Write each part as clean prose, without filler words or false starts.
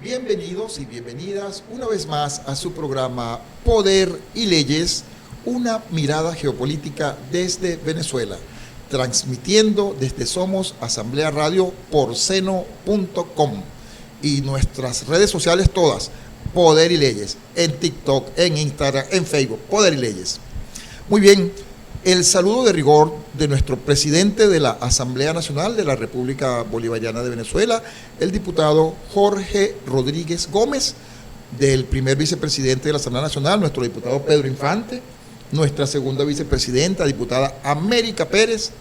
Bienvenidos y bienvenidas una vez más a su programa Poder y Leyes, una mirada geopolítica desde Venezuela, transmitiendo desde Somos Asamblea Radio por seno.com y nuestras redes sociales todas, Poder y Leyes, en TikTok, en Instagram, en Facebook, Poder y Leyes. Muy bien, el saludo de rigor de nuestro presidente de la Asamblea Nacional de la República Bolivariana de Venezuela, el diputado Jorge Rodríguez Gómez, del primer vicepresidente de la Asamblea Nacional, nuestro diputado Pedro Infante, nuestra segunda vicepresidenta, diputada América Pérez,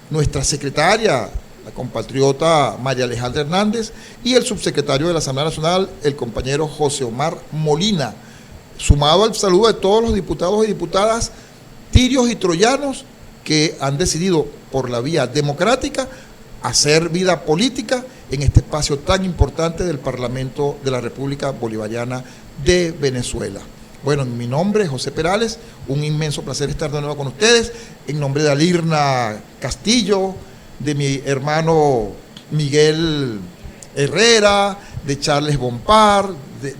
nuestra secretaria, la compatriota María Alejandra Hernández, y el subsecretario de la Asamblea Nacional, el compañero José Omar Molina, sumado al saludo de todos los diputados y diputadas tirios y troyanos que han decidido por la vía democrática hacer vida política en este espacio tan importante del Parlamento de la República Bolivariana de Venezuela. Bueno, en mi nombre, José Perales, un inmenso placer estar de nuevo con ustedes, en nombre de Alirna Castillo, de mi hermano Miguel Herrera, de Charles Bompar,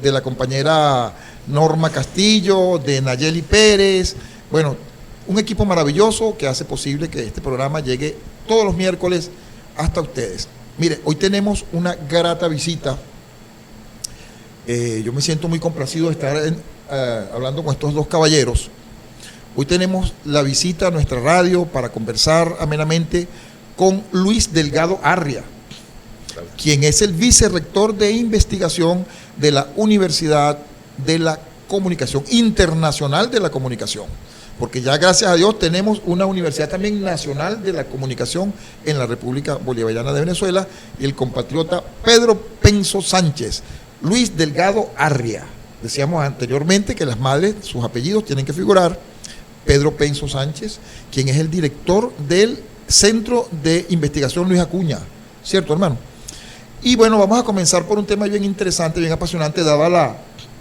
de la compañera Norma Castillo, de Nayeli Pérez, bueno, un equipo maravilloso que hace posible que este programa llegue todos los miércoles hasta ustedes. Mire, hoy tenemos una grata visita. Yo me siento muy complacido de estar hablando con estos dos caballeros. Hoy tenemos la visita a nuestra radio para conversar amenamente con Luis Delgado Arria, quien es el vicerrector de investigación de la Universidad de la Comunicación, Internacional de la Comunicación. Porque ya gracias a Dios tenemos una universidad también nacional de la comunicación en la República Bolivariana de Venezuela, y el compatriota Pedro Penso Sánchez, Luis Delgado Arria. Decíamos anteriormente que las madres, sus apellidos tienen que figurar. Pedro Penso Sánchez, quien es el director del Centro de Investigación Luis Acuña, ¿cierto, hermano? Y bueno, vamos a comenzar por un tema bien interesante, bien apasionante, dada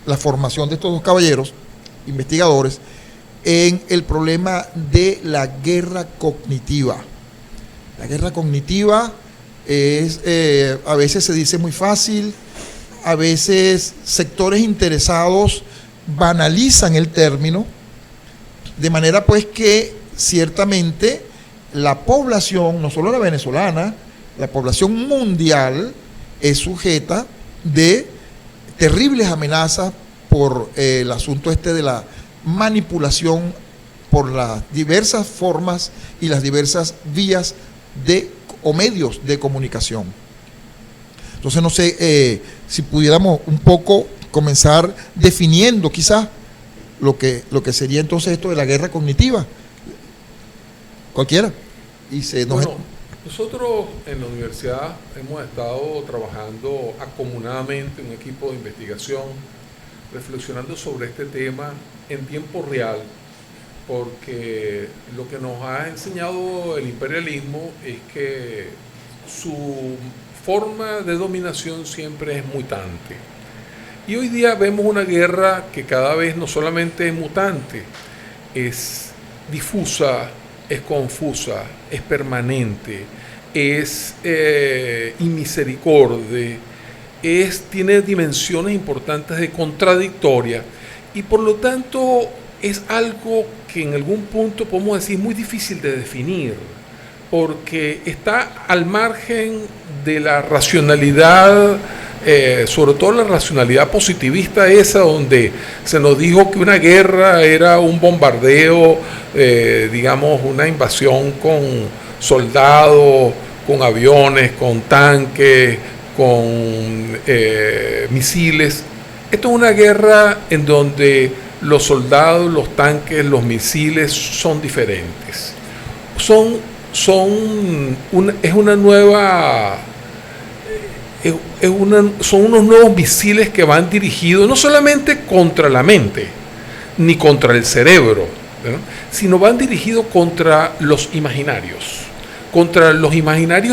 la formación de estos dos caballeros investigadores en el problema de la guerra cognitiva. La guerra cognitiva es, a veces se dice muy fácil, a veces sectores interesados banalizan el término, de manera pues que ciertamente la población, no solo la venezolana, la población mundial es sujeta de terribles amenazas por el asunto este de la manipulación por las diversas formas y las diversas vías o medios de comunicación. Entonces no sé si pudiéramos un poco comenzar definiendo quizás lo que sería entonces esto de la guerra cognitiva. Cualquiera. Bueno, nosotros en la universidad hemos estado trabajando acomunadamente, un equipo de investigación, reflexionando sobre este tema en tiempo real, porque lo que nos ha enseñado el imperialismo es que su forma de dominación siempre es mutante. Y hoy día vemos una guerra que cada vez no solamente es mutante, es difusa, es confusa, es permanente, es inmisericordia, tiene dimensiones importantes de contradictoria, y por lo tanto es algo que en algún punto podemos decir muy difícil de definir, porque está al margen de la racionalidad, sobre todo la racionalidad positivista esa, donde se nos dijo que una guerra era un bombardeo, digamos una invasión con soldados, con aviones, con tanques, con misiles. Esto es una guerra en donde los soldados, los tanques, los misiles son diferentes. Son unos nuevos misiles que van dirigidos no solamente contra la mente, ni contra el cerebro, ¿no?, sino van dirigidos contra los imaginarios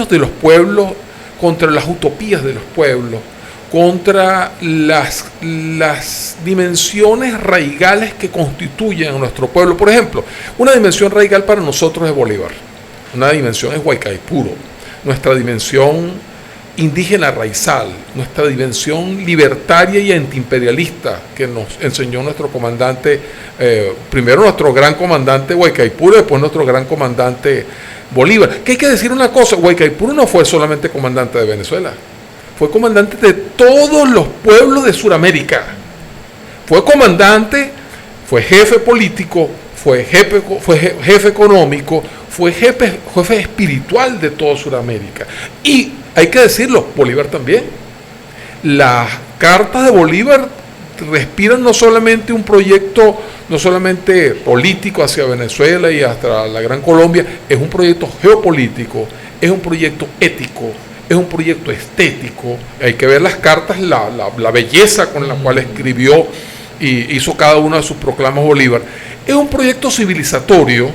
de los pueblos, contra las utopías de los pueblos, contra las dimensiones raigales que constituyen a nuestro pueblo. Por ejemplo, una dimensión raigal para nosotros es Bolívar, una dimensión es Guaycaipuro, nuestra dimensión indígena raizal, nuestra dimensión libertaria y antiimperialista que nos enseñó nuestro comandante, primero nuestro gran comandante Guaycaipuro, después nuestro gran comandante Bolívar. Que hay que decir una cosa, Guaycaipuro no fue solamente comandante de Venezuela, fue comandante de todos los pueblos de Sudamérica. Fue comandante, fue jefe político, fue jefe económico, fue jefe espiritual de toda Sudamérica. Y hay que decirlo, Bolívar también. Las cartas de Bolívar respiran no solamente un proyecto, no solamente político hacia Venezuela y hasta la Gran Colombia, es un proyecto geopolítico, es un proyecto ético, es un proyecto estético. Hay que ver las cartas, la belleza con la cual escribió y hizo cada una de sus proclamas Bolívar. Es un proyecto civilizatorio,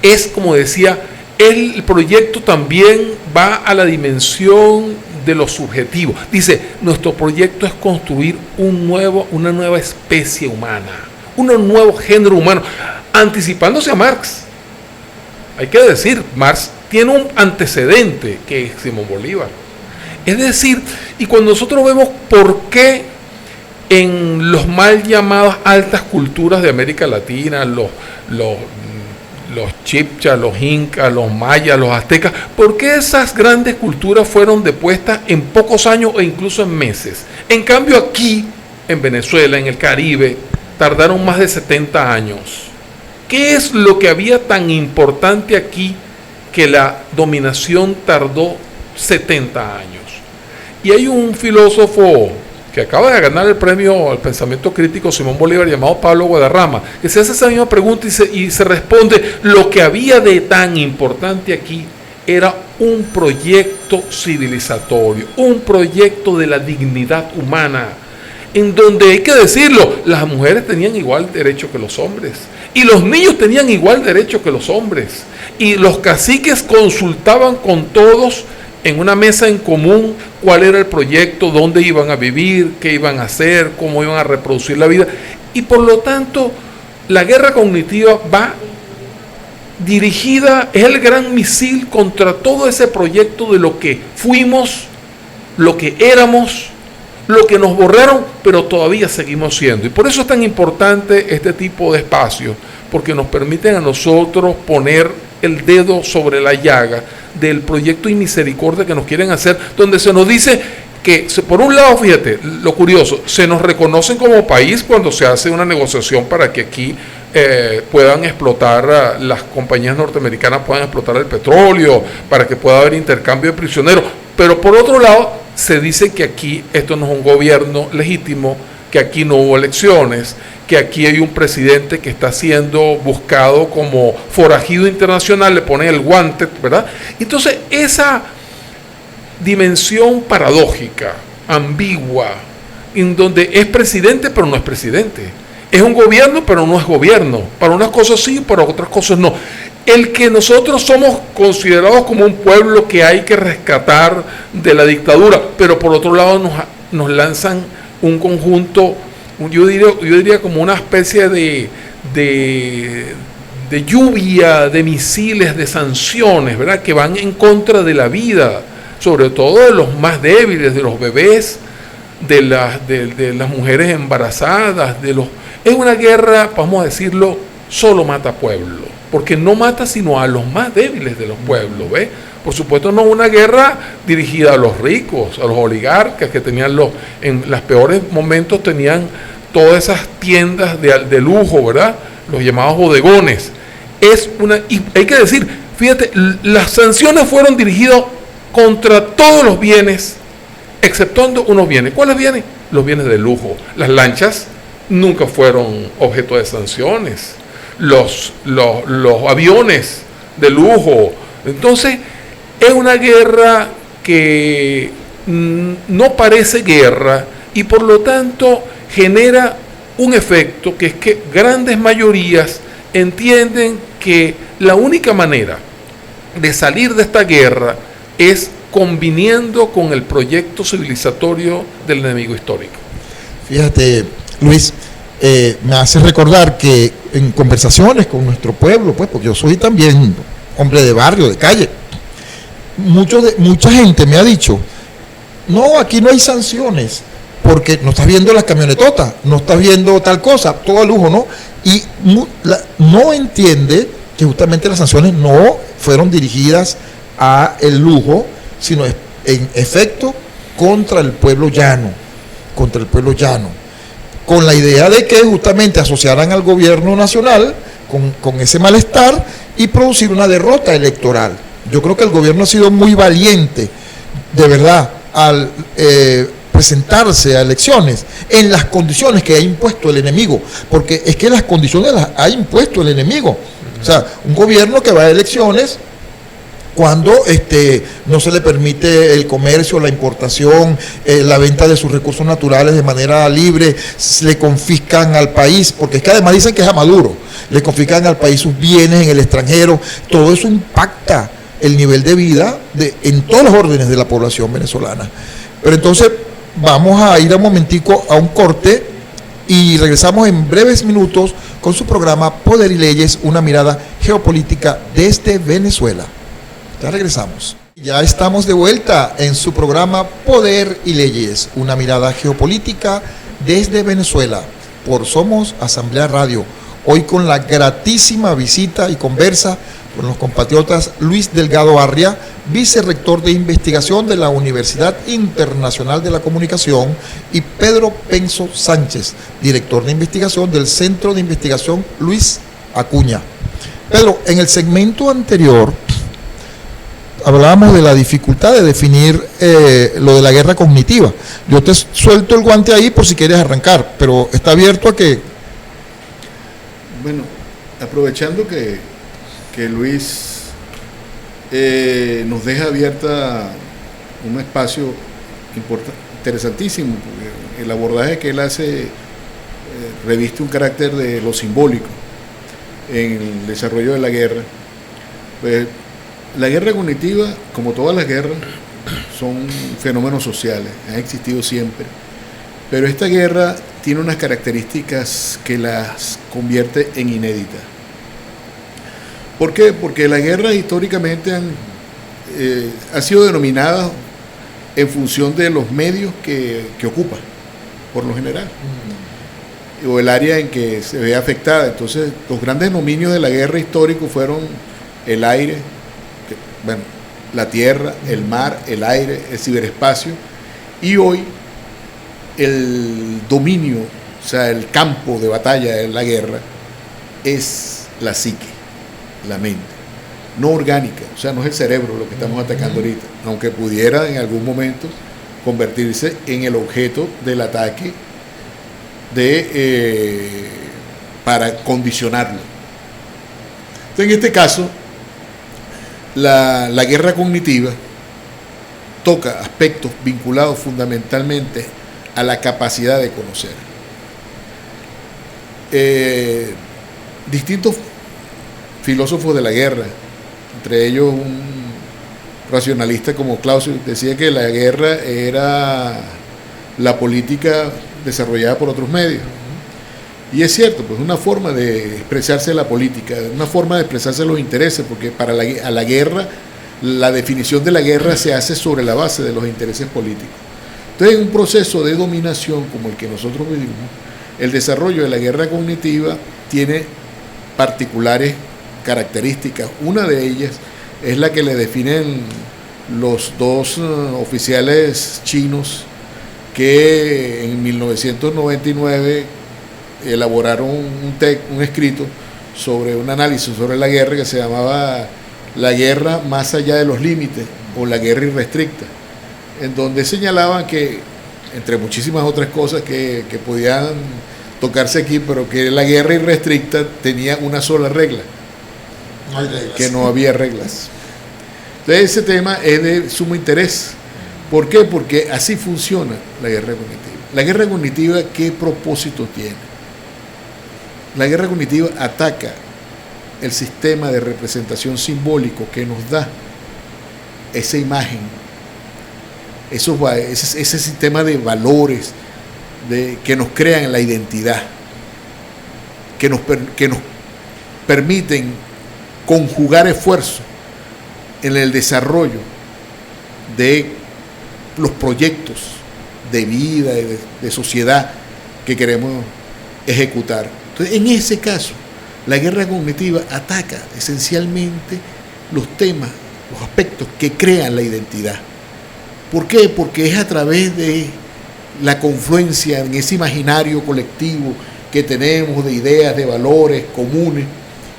es, como decía, el proyecto también va a la dimensión de lo subjetivo. Dice, nuestro proyecto es construir una nueva especie humana, un nuevo género humano, anticipándose a Marx. Hay que decir, Marx tiene un antecedente que es Simón Bolívar. Es decir, y cuando nosotros vemos por qué en los mal llamadas altas culturas de América Latina, los chibchas, los incas, los mayas, los aztecas, ¿por qué esas grandes culturas fueron depuestas en pocos años o incluso en meses? En cambio aquí, en Venezuela, en el Caribe, tardaron más de 70 años. ¿Qué es lo que había tan importante aquí que la dominación tardó 70 años? Y hay un filósofo que acaba de ganar el premio al pensamiento crítico Simón Bolívar, llamado Pablo Guadarrama, que se hace esa misma pregunta y se responde, lo que había de tan importante aquí era un proyecto civilizatorio, un proyecto de la dignidad humana, en donde, hay que decirlo, las mujeres tenían igual derecho que los hombres, y los niños tenían igual derecho que los hombres, y los caciques consultaban con todos en una mesa en común cuál era el proyecto, dónde iban a vivir, qué iban a hacer, cómo iban a reproducir la vida. Y por lo tanto, la guerra cognitiva va dirigida, es el gran misil contra todo ese proyecto de lo que fuimos, lo que éramos, lo que nos borraron, pero todavía seguimos siendo. Y por eso es tan importante este tipo de espacios, porque nos permiten a nosotros poner el dedo sobre la llaga del proyecto y misericordia que nos quieren hacer, donde se nos dice que, por un lado, fíjate, lo curioso, se nos reconocen como país cuando se hace una negociación para que aquí puedan explotar, las compañías norteamericanas puedan explotar el petróleo, para que pueda haber intercambio de prisioneros, pero por otro lado, se dice que aquí esto no es un gobierno legítimo, que aquí no hubo elecciones, que aquí hay un presidente que está siendo buscado como forajido internacional, le ponen el guante, ¿verdad? Entonces, esa dimensión paradójica, ambigua, en donde es presidente pero no es presidente, es un gobierno pero no es gobierno, para unas cosas sí, para otras cosas no. El que nosotros somos considerados como un pueblo que hay que rescatar de la dictadura, pero por otro lado nos lanzan un conjunto, yo diría como una especie de lluvia de misiles, de sanciones, ¿verdad?, que van en contra de la vida, sobre todo de los más débiles, de los bebés, de las mujeres embarazadas, es una guerra, vamos a decirlo, solo mata pueblo, porque no mata sino a los más débiles de los pueblos, ¿ves? Por supuesto, no una guerra dirigida a los ricos, a los oligarcas que tenían en los peores momentos tenían todas esas tiendas de lujo, ¿verdad?, los llamados bodegones. Y hay que decir, fíjate, las sanciones fueron dirigidas contra todos los bienes, exceptuando unos bienes. ¿Cuáles bienes? Los bienes de lujo. Las lanchas nunca fueron objeto de sanciones. Los aviones de lujo. Entonces, es una guerra que no parece guerra y por lo tanto genera un efecto que es que grandes mayorías entienden que la única manera de salir de esta guerra es conviniendo con el proyecto civilizatorio del enemigo histórico. Fíjate, Luis, me hace recordar que en conversaciones con nuestro pueblo, pues, porque yo soy también hombre de barrio, de calle, mucha gente me ha dicho, no, aquí no hay sanciones, porque no estás viendo las camionetotas, no estás viendo tal cosa, todo a lujo, ¿no? Y no entiende que justamente las sanciones no fueron dirigidas a el lujo, sino en efecto contra el pueblo llano, con la idea de que justamente asociaran al gobierno nacional con ese malestar y producir una derrota electoral. Yo creo que el gobierno ha sido muy valiente, de verdad, al presentarse a elecciones en las condiciones que ha impuesto el enemigo, porque es que las condiciones las ha impuesto el enemigo. O sea, un gobierno que va a elecciones cuando no se le permite el comercio, la importación, la venta de sus recursos naturales de manera libre, le confiscan al país, porque es que además dicen que es a Maduro, le confiscan al país sus bienes en el extranjero, todo eso impacta el nivel de vida en todos los órdenes de la población venezolana. Pero entonces vamos a ir un momentico a un corte y regresamos en breves minutos con su programa Poder y Leyes, una mirada geopolítica desde Venezuela. Ya regresamos. Ya estamos de vuelta en su programa Poder y Leyes, una mirada geopolítica desde Venezuela, por Somos Asamblea Radio. Hoy con la gratísima visita y conversa con los compatriotas Luis Delgado Arria, vicerrector de investigación de la Universidad Internacional de la Comunicación, y Pedro Penso Sánchez, director de investigación del Centro de Investigación Luis Acuña. Pedro, en el segmento anterior hablábamos de la dificultad de definir lo de la guerra cognitiva. Yo te suelto el guante ahí por si quieres arrancar, pero está abierto a que... Bueno, aprovechando que Luis nos deja abierta un espacio interesantísimo, porque el abordaje que él hace reviste un carácter de lo simbólico en el desarrollo de la guerra. Pues, la guerra cognitiva, como todas las guerras, son fenómenos sociales, han existido siempre, pero esta guerra tiene unas características que las convierte en inéditas. ¿Por qué? Porque las guerras históricamente han sido denominadas en función de los medios que ocupa, por lo general, o el área en que se ve afectada. Entonces, los grandes dominios de la guerra histórico fueron el aire, la tierra, el mar, el aire, el ciberespacio, y hoy el dominio, o sea, el campo de batalla de la guerra es la psique, la mente, no orgánica, o sea, no es el cerebro lo que estamos atacando ahorita, aunque pudiera en algún momento convertirse en el objeto del ataque para condicionarlo. Entonces, en este caso, la guerra cognitiva toca aspectos vinculados fundamentalmente a la capacidad de conocer. Distintos filósofos de la guerra, entre ellos un racionalista como Clausewitz, decía que la guerra era la política desarrollada por otros medios. Y es cierto, pues una forma de expresarse la política, una forma de expresarse los intereses, porque a la guerra, la definición de la guerra se hace sobre la base de los intereses políticos. Entonces, en un proceso de dominación como el que nosotros vivimos, el desarrollo de la guerra cognitiva tiene particulares características. Una de ellas es la que le definen los dos oficiales chinos que en 1999 elaboraron un escrito sobre un análisis sobre la guerra que se llamaba La guerra más allá de los límites, o la guerra irrestricta, en donde señalaban que, entre muchísimas otras cosas que podían tocarse aquí, pero que la guerra irrestricta tenía una sola regla, No hay reglas. que no había reglas. Entonces, ese tema es de sumo interés. ¿Por qué? Porque así funciona la guerra cognitiva. La guerra cognitiva, ¿qué propósito tiene? La guerra cognitiva ataca el sistema de representación simbólico que nos da esa imagen, ese sistema de valores que nos crean la identidad, que nos permiten conjugar esfuerzos en el desarrollo de los proyectos de vida, de sociedad que queremos ejecutar. Entonces, en ese caso, la guerra cognitiva ataca esencialmente los temas, los aspectos que crean la identidad. ¿Por qué? Porque es a través de la confluencia en ese imaginario colectivo que tenemos de ideas, de valores comunes,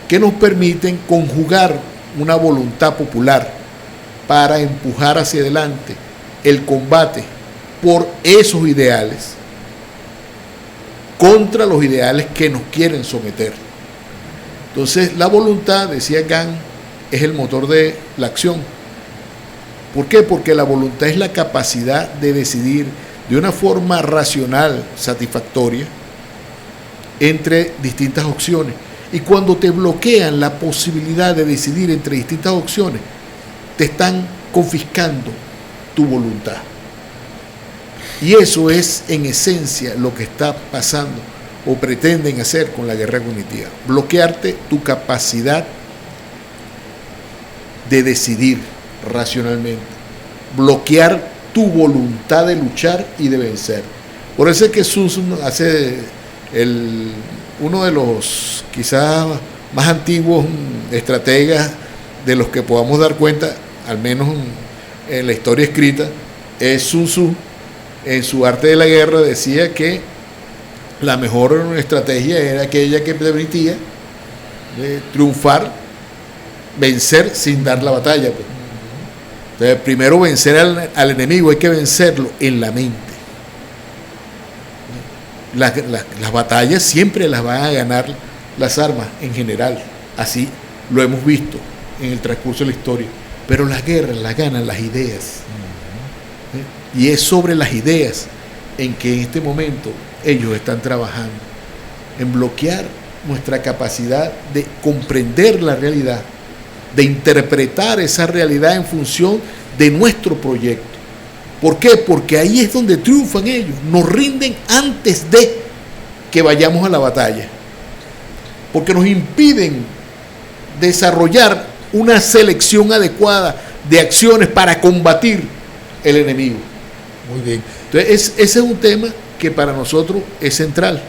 que nos permiten conjugar una voluntad popular para empujar hacia adelante el combate por esos ideales contra los ideales que nos quieren someter. Entonces, la voluntad, decía Kant, es el motor de la acción. ¿Por qué? Porque la voluntad es la capacidad de decidir de una forma racional, satisfactoria, entre distintas opciones. Y cuando te bloquean la posibilidad de decidir entre distintas opciones, te están confiscando tu voluntad. Y eso es en esencia lo que está pasando o pretenden hacer con la guerra cognitiva. Bloquearte tu capacidad de decidir racionalmente. Bloquear tu voluntad de luchar y de vencer. Por eso es que Sun Tzu hace uno de los quizás más antiguos estrategas de los que podamos dar cuenta, al menos en la historia escrita, es Sun Tzu. En su Arte de la Guerra decía que la mejor estrategia era aquella que permitía triunfar, vencer sin dar la batalla. Pues. Entonces, primero vencer al enemigo, hay que vencerlo en la mente. Las batallas siempre las van a ganar las armas en general, así lo hemos visto en el transcurso de la historia, pero las guerras las ganan las ideas. Y es sobre las ideas en que en este momento ellos están trabajando, en bloquear nuestra capacidad de comprender la realidad, de interpretar esa realidad en función de nuestro proyecto. ¿Por qué? Porque ahí es donde triunfan ellos, nos rinden antes de que vayamos a la batalla, porque nos impiden desarrollar una selección adecuada de acciones para combatir el enemigo. Muy bien. Entonces, ese es un tema que para nosotros es central.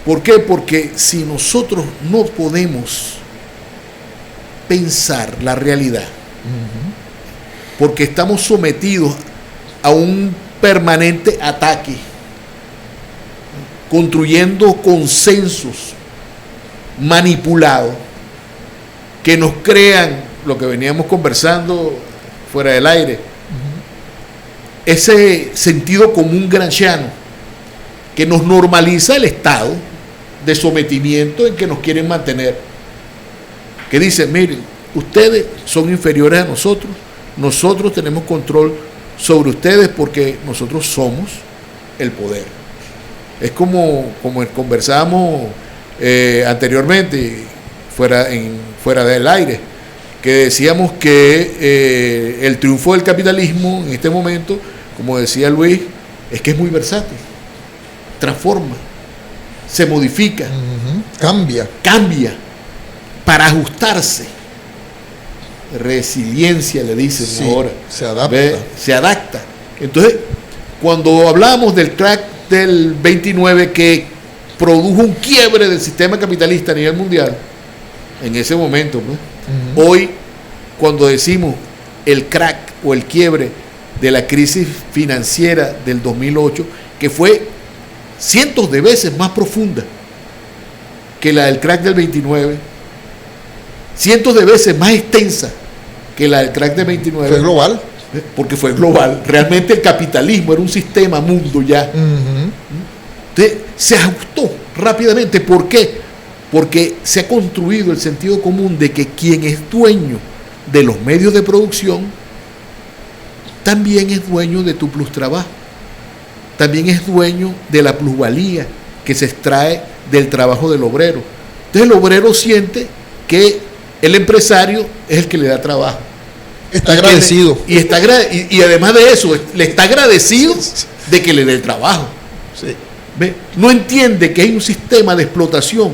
¿Por qué? Porque si nosotros no podemos pensar la realidad, porque estamos sometidos a un permanente ataque, construyendo consensos manipulados que nos crean lo que veníamos conversando fuera del aire, ese sentido común gramsciano que nos normaliza el estado de sometimiento en que nos quieren mantener, que dice, miren, ustedes son inferiores a nosotros, nosotros tenemos control sobre ustedes porque nosotros somos el poder. Es como conversábamos anteriormente fuera del aire, que decíamos que el triunfo del capitalismo en este momento, como decía Luis, es que es muy versátil, transforma, se modifica, cambia para ajustarse. Resiliencia le dicen, sí, ahora. Se adapta. Entonces, cuando hablamos del crack del 29 que produjo un quiebre del sistema capitalista a nivel mundial, en ese momento, pues, hoy, cuando decimos el crack o el quiebre de la crisis financiera del 2008, que fue cientos de veces más profunda que la del crack del 29, cientos de veces más extensa que la del crack del 29. Fue global. Porque fue global. Realmente el capitalismo era un sistema mundo ya. Entonces, se ajustó rápidamente. ¿Por qué? Porque se ha construido el sentido común de que quien es dueño de los medios de producción también es dueño de tu plus trabajo, también es dueño de la plusvalía que se extrae del trabajo del obrero. Entonces el obrero siente que el empresario es el que le da trabajo. Está agradecido. Y además de eso, le está agradecido de que le dé el trabajo. Sí. ¿Ve? No entiende que hay un sistema de explotación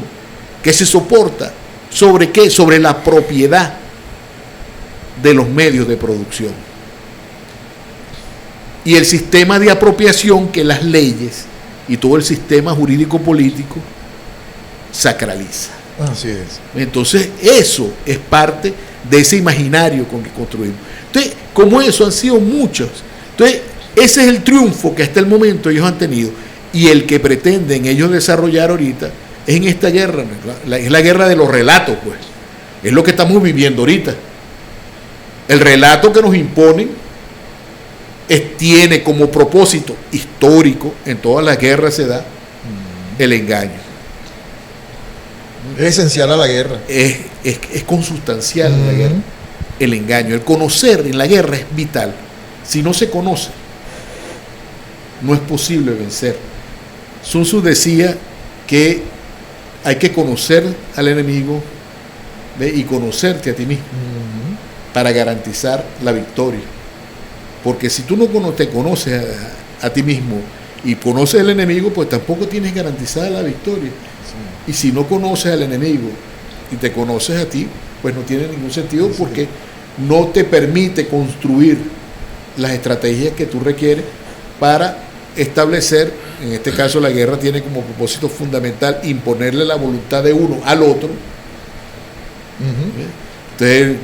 que se soporta sobre qué, sobre la propiedad de los medios de producción. y el sistema de apropiación que las leyes y todo el sistema jurídico político sacraliza. Así es. Entonces eso es parte de ese imaginario con que construimos. Entonces, como eso han sido muchos. Entonces, ese es el triunfo que hasta el momento ellos han tenido, y el que pretenden ellos desarrollar ahorita es en esta guerra, es la guerra de los relatos, pues. Es lo que estamos viviendo ahorita. El relato que nos imponen tiene como propósito histórico, en todas las guerras se da, el engaño. Es esencial a la guerra. Es consustancial en la guerra, el engaño. El conocer en la guerra es vital. Si no se conoce, no es posible vencer. Sun Tzu decía que hay que conocer al enemigo, ¿ve? Y conocerte a ti mismo para garantizar la victoria. Porque si tú no te conoces a ti mismo y conoces al enemigo, pues tampoco tienes garantizada la victoria. Y si no conoces al enemigo y te conoces a ti, pues no tiene ningún sentido, porque no te permite construir las estrategias que tú requieres para establecer. En este caso la guerra tiene como propósito fundamental imponerle la voluntad de uno al otro. Entonces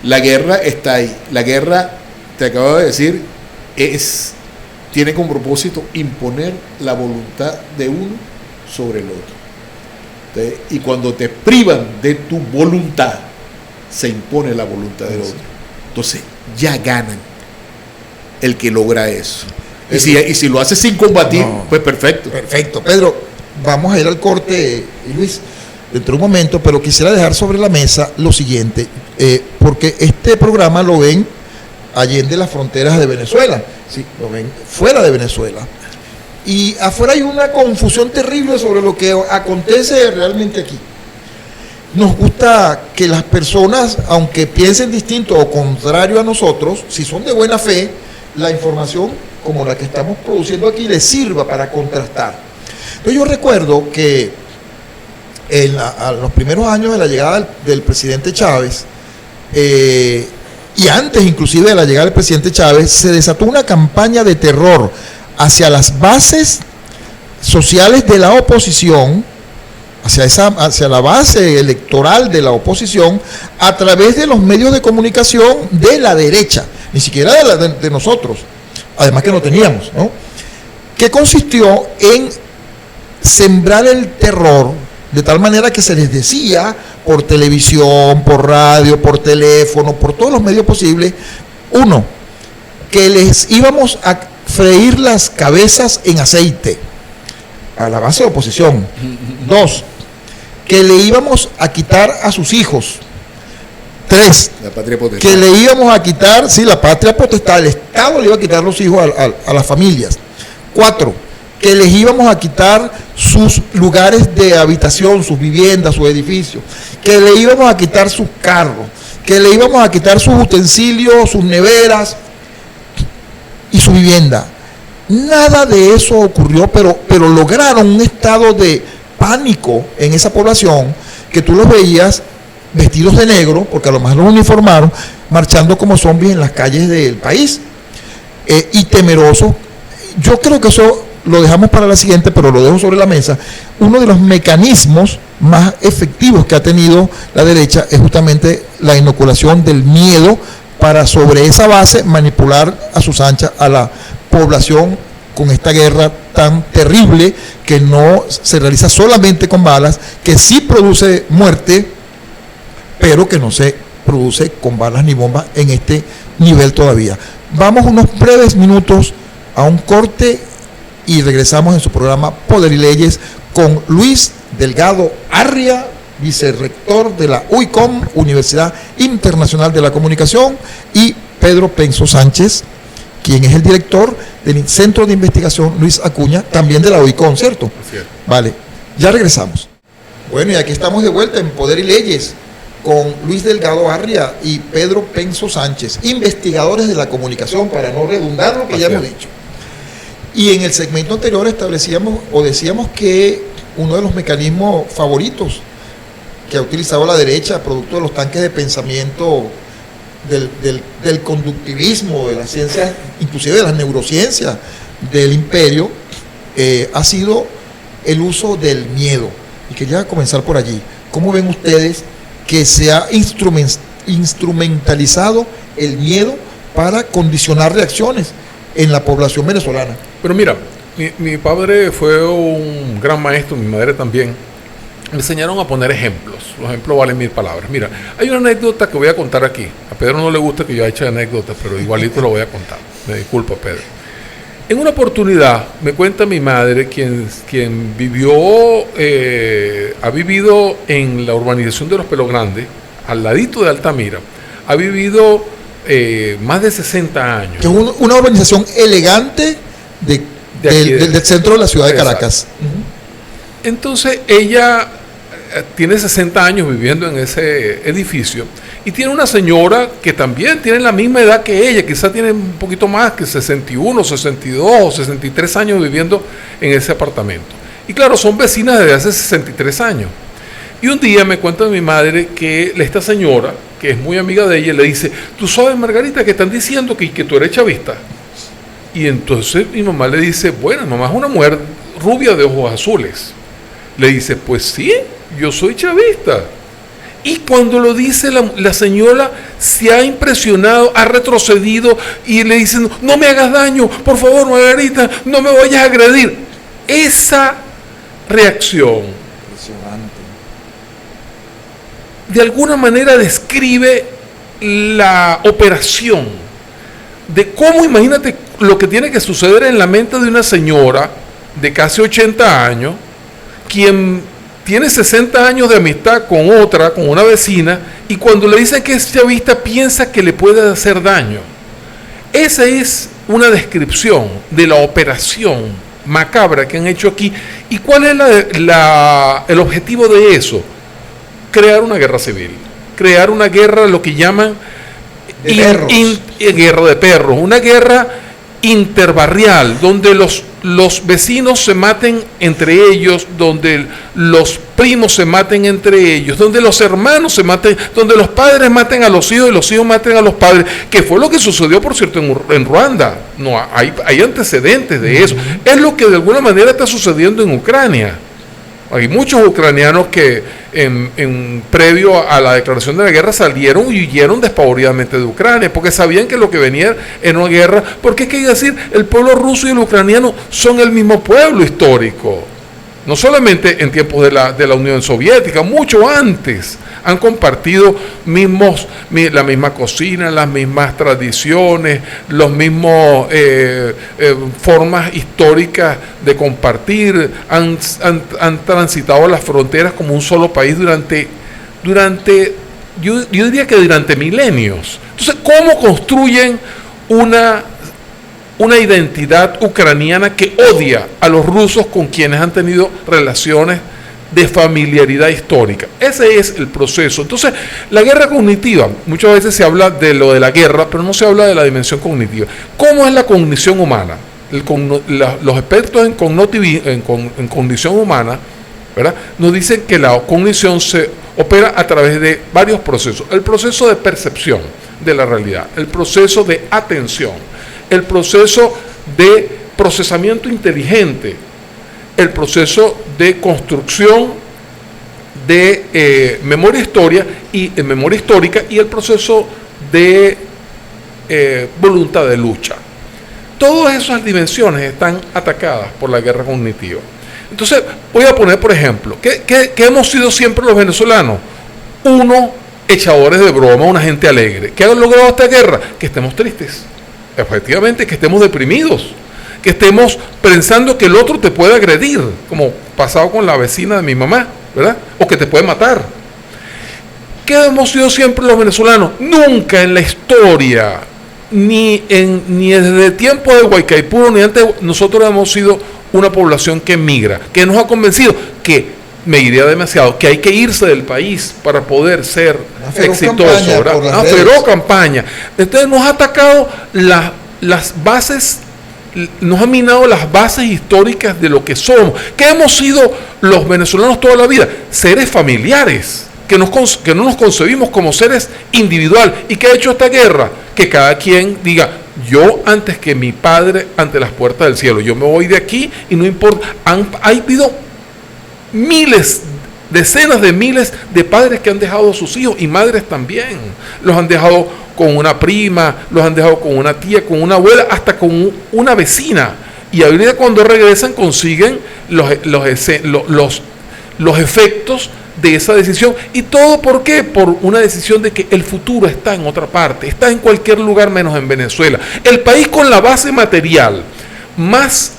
la guerra está ahí. La guerra, te acabo de decir, tiene como propósito imponer la voluntad de uno sobre el otro. Entonces, y cuando te privan de tu voluntad, se impone la voluntad del otro. Entonces ya ganan el que logra eso. Y si lo hace sin combatir, pues perfecto. Perfecto. Pedro, vamos a ir al corte, Luis, dentro de un momento, pero quisiera dejar sobre la mesa lo siguiente, porque este programa lo ven allende las fronteras de Venezuela, sí, lo ven fuera de Venezuela. Y afuera hay una confusión terrible sobre lo que acontece realmente aquí. Nos gusta que las personas, aunque piensen distinto o contrario a nosotros, si son de buena fe, la información como la que estamos produciendo aquí les sirva para contrastar. Entonces yo recuerdo que a los primeros años de la llegada del presidente Chávez, y antes inclusive de la llegada del presidente Chávez, se desató una campaña de terror hacia las bases sociales de la oposición, hacia la base electoral de la oposición, a través de los medios de comunicación de la derecha, ni siquiera de nosotros, además que no teníamos, ¿no? Que consistió en sembrar el terror de tal manera que se les decía por televisión, por radio, por teléfono, por todos los medios posibles, uno, que les íbamos a freír las cabezas en aceite a la base de oposición. Dos, que le íbamos a quitar a sus hijos. Tres, la patria potestad. Que le íbamos a quitar, sí, la patria potestad, el Estado le iba a quitar los hijos a las familias. Cuatro, que les íbamos a quitar sus lugares de habitación, sus viviendas, sus edificios, que le íbamos a quitar sus carros, que le íbamos a quitar sus utensilios, sus neveras y su vivienda. Nada de eso ocurrió, pero lograron un estado de pánico en esa población, que tú los veías vestidos de negro, porque a lo mejor los uniformaron, marchando como zombies en las calles del país, y temerosos. Yo creo que eso lo dejamos para la siguiente, pero lo dejo sobre la mesa. Uno de los mecanismos más efectivos que ha tenido la derecha es justamente la inoculación del miedo, para sobre esa base manipular a sus anchas a la población con esta guerra tan terrible, que no se realiza solamente con balas, que sí produce muerte, pero que no se produce con balas ni bombas en este nivel todavía. Vamos unos breves minutos a un corte y regresamos en su programa Poder y Leyes con Luis Delgado Arria, vicerrector de la UICOM, Universidad Internacional de la Comunicación, y Pedro Penso Sánchez, quien es el director del Centro de Investigación Luis Acuña, también de la UICOM, ¿cierto? Así es. Vale, ya regresamos. Bueno, y aquí estamos de vuelta en Poder y Leyes con Luis Delgado Arria y Pedro Penso Sánchez, investigadores de la comunicación, para no redundar lo que ya hemos dicho. Y en el segmento anterior establecíamos o decíamos que uno de los mecanismos favoritos que ha utilizado la derecha, producto de los tanques de pensamiento del conductivismo, de las ciencias, inclusive de las neurociencias del imperio, ha sido el uso del miedo. Y quería comenzar por allí. ¿Cómo ven ustedes que se ha instrumentalizado el miedo para condicionar reacciones en la población venezolana? Pero mira, mi padre fue un gran maestro, mi madre también. Me enseñaron a poner ejemplos. Los ejemplos valen 1000 palabras. Mira, hay una anécdota que voy a contar aquí. A Pedro no le gusta que yo eche anécdotas, pero igualito lo voy a contar. Me disculpo, Pedro. En una oportunidad, me cuenta mi madre, quien vivió, ha vivido en la urbanización de Los Pelos Grandes, al ladito de Altamira, ha vivido más de 60 años. Que es una urbanización elegante del centro de la ciudad de Caracas. Entonces ella tiene 60 años viviendo en ese edificio y tiene una señora que también tiene la misma edad que ella, quizás tiene un poquito más, que 61, 62 o 63 años viviendo en ese apartamento. Y claro, son vecinas desde hace 63 años. Y un día me cuenta mi madre que esta señora, que es muy amiga de ella, le dice: tú sabes, Margarita, que están diciendo que tú eres chavista. Y entonces mi mamá le dice: bueno, mamá es una mujer rubia de ojos azules. Le dice: pues sí, yo soy chavista. Y cuando lo dice la señora se ha impresionado, ha retrocedido y le dice: no me hagas daño, por favor, Margarita, no me vayas a agredir. Esa reacción de alguna manera describe la operación de cómo, imagínate lo que tiene que suceder en la mente de una señora de casi 80 años, quien tiene 60 años de amistad con una vecina, y cuando le dicen que es chavista piensa que le puede hacer daño. Esa es una descripción de la operación macabra que han hecho aquí. ¿Y cuál es el objetivo de eso? Crear una guerra civil, crear una guerra, lo que llaman guerra de perros, una guerra interbarrial, donde los vecinos se maten entre ellos, donde los primos se maten entre ellos, donde los hermanos se maten, donde los padres maten a los hijos y los hijos maten a los padres, que fue lo que sucedió, por cierto, en Ruanda. No, hay antecedentes de eso. Es lo que de alguna manera está sucediendo en Ucrania. Hay muchos ucranianos que previo a la declaración de la guerra salieron y huyeron despavoridamente de Ucrania, porque sabían que lo que venía era una guerra, porque hay que decir, el pueblo ruso y el ucraniano son el mismo pueblo histórico. No solamente en tiempos de la Unión Soviética, mucho antes han compartido la misma cocina, las mismas tradiciones, los mismos formas históricas de compartir, han transitado las fronteras como un solo país durante yo diría que durante milenios. Entonces, ¿cómo construyen una identidad ucraniana que odia a los rusos con quienes han tenido relaciones de familiaridad histórica? Ese es el proceso. Entonces, la guerra cognitiva, muchas veces se habla de lo de la guerra, pero no se habla de la dimensión cognitiva. ¿Cómo es la cognición humana? Los expertos en cognición humana, ¿verdad?, nos dicen que la cognición se opera a través de varios procesos. El proceso de percepción de la realidad, el proceso de atención, el proceso de procesamiento inteligente, el proceso de construcción de memoria histórica y el proceso de voluntad de lucha. Todas esas dimensiones están atacadas por la guerra cognitiva. Entonces, voy a poner, por ejemplo, ¿qué hemos sido siempre los venezolanos? Echadores de broma, una gente alegre. ¿Qué ha logrado esta guerra? Que estemos tristes. Efectivamente, que estemos deprimidos, que estemos pensando que el otro te puede agredir, como pasado con la vecina de mi mamá, ¿verdad? O que te puede matar. ¿Qué hemos sido siempre los venezolanos? Nunca en la historia, ni desde el tiempo de Guaycaipuro, ni antes, nosotros hemos sido una población que migra, que nos ha convencido que me iría demasiado, que hay que irse del país para poder ser exitoso, una feroz campaña. Entonces nos ha atacado las bases, nos ha minado las bases históricas de lo que somos. ¿Qué hemos sido los venezolanos toda la vida? Seres familiares, que no nos concebimos como seres individuales. ¿Y qué ha hecho esta guerra? Que cada quien diga, yo antes que mi padre ante las puertas del cielo, yo me voy de aquí y no importa. Ha habido miles, decenas de miles de padres que han dejado a sus hijos y madres también. Los han dejado con una prima, los han dejado con una tía, con una abuela, hasta con una vecina. Y ahorita cuando regresan consiguen los efectos de esa decisión. ¿Y todo por qué? Por una decisión de que el futuro está en otra parte, está en cualquier lugar menos en Venezuela. El país con la base material más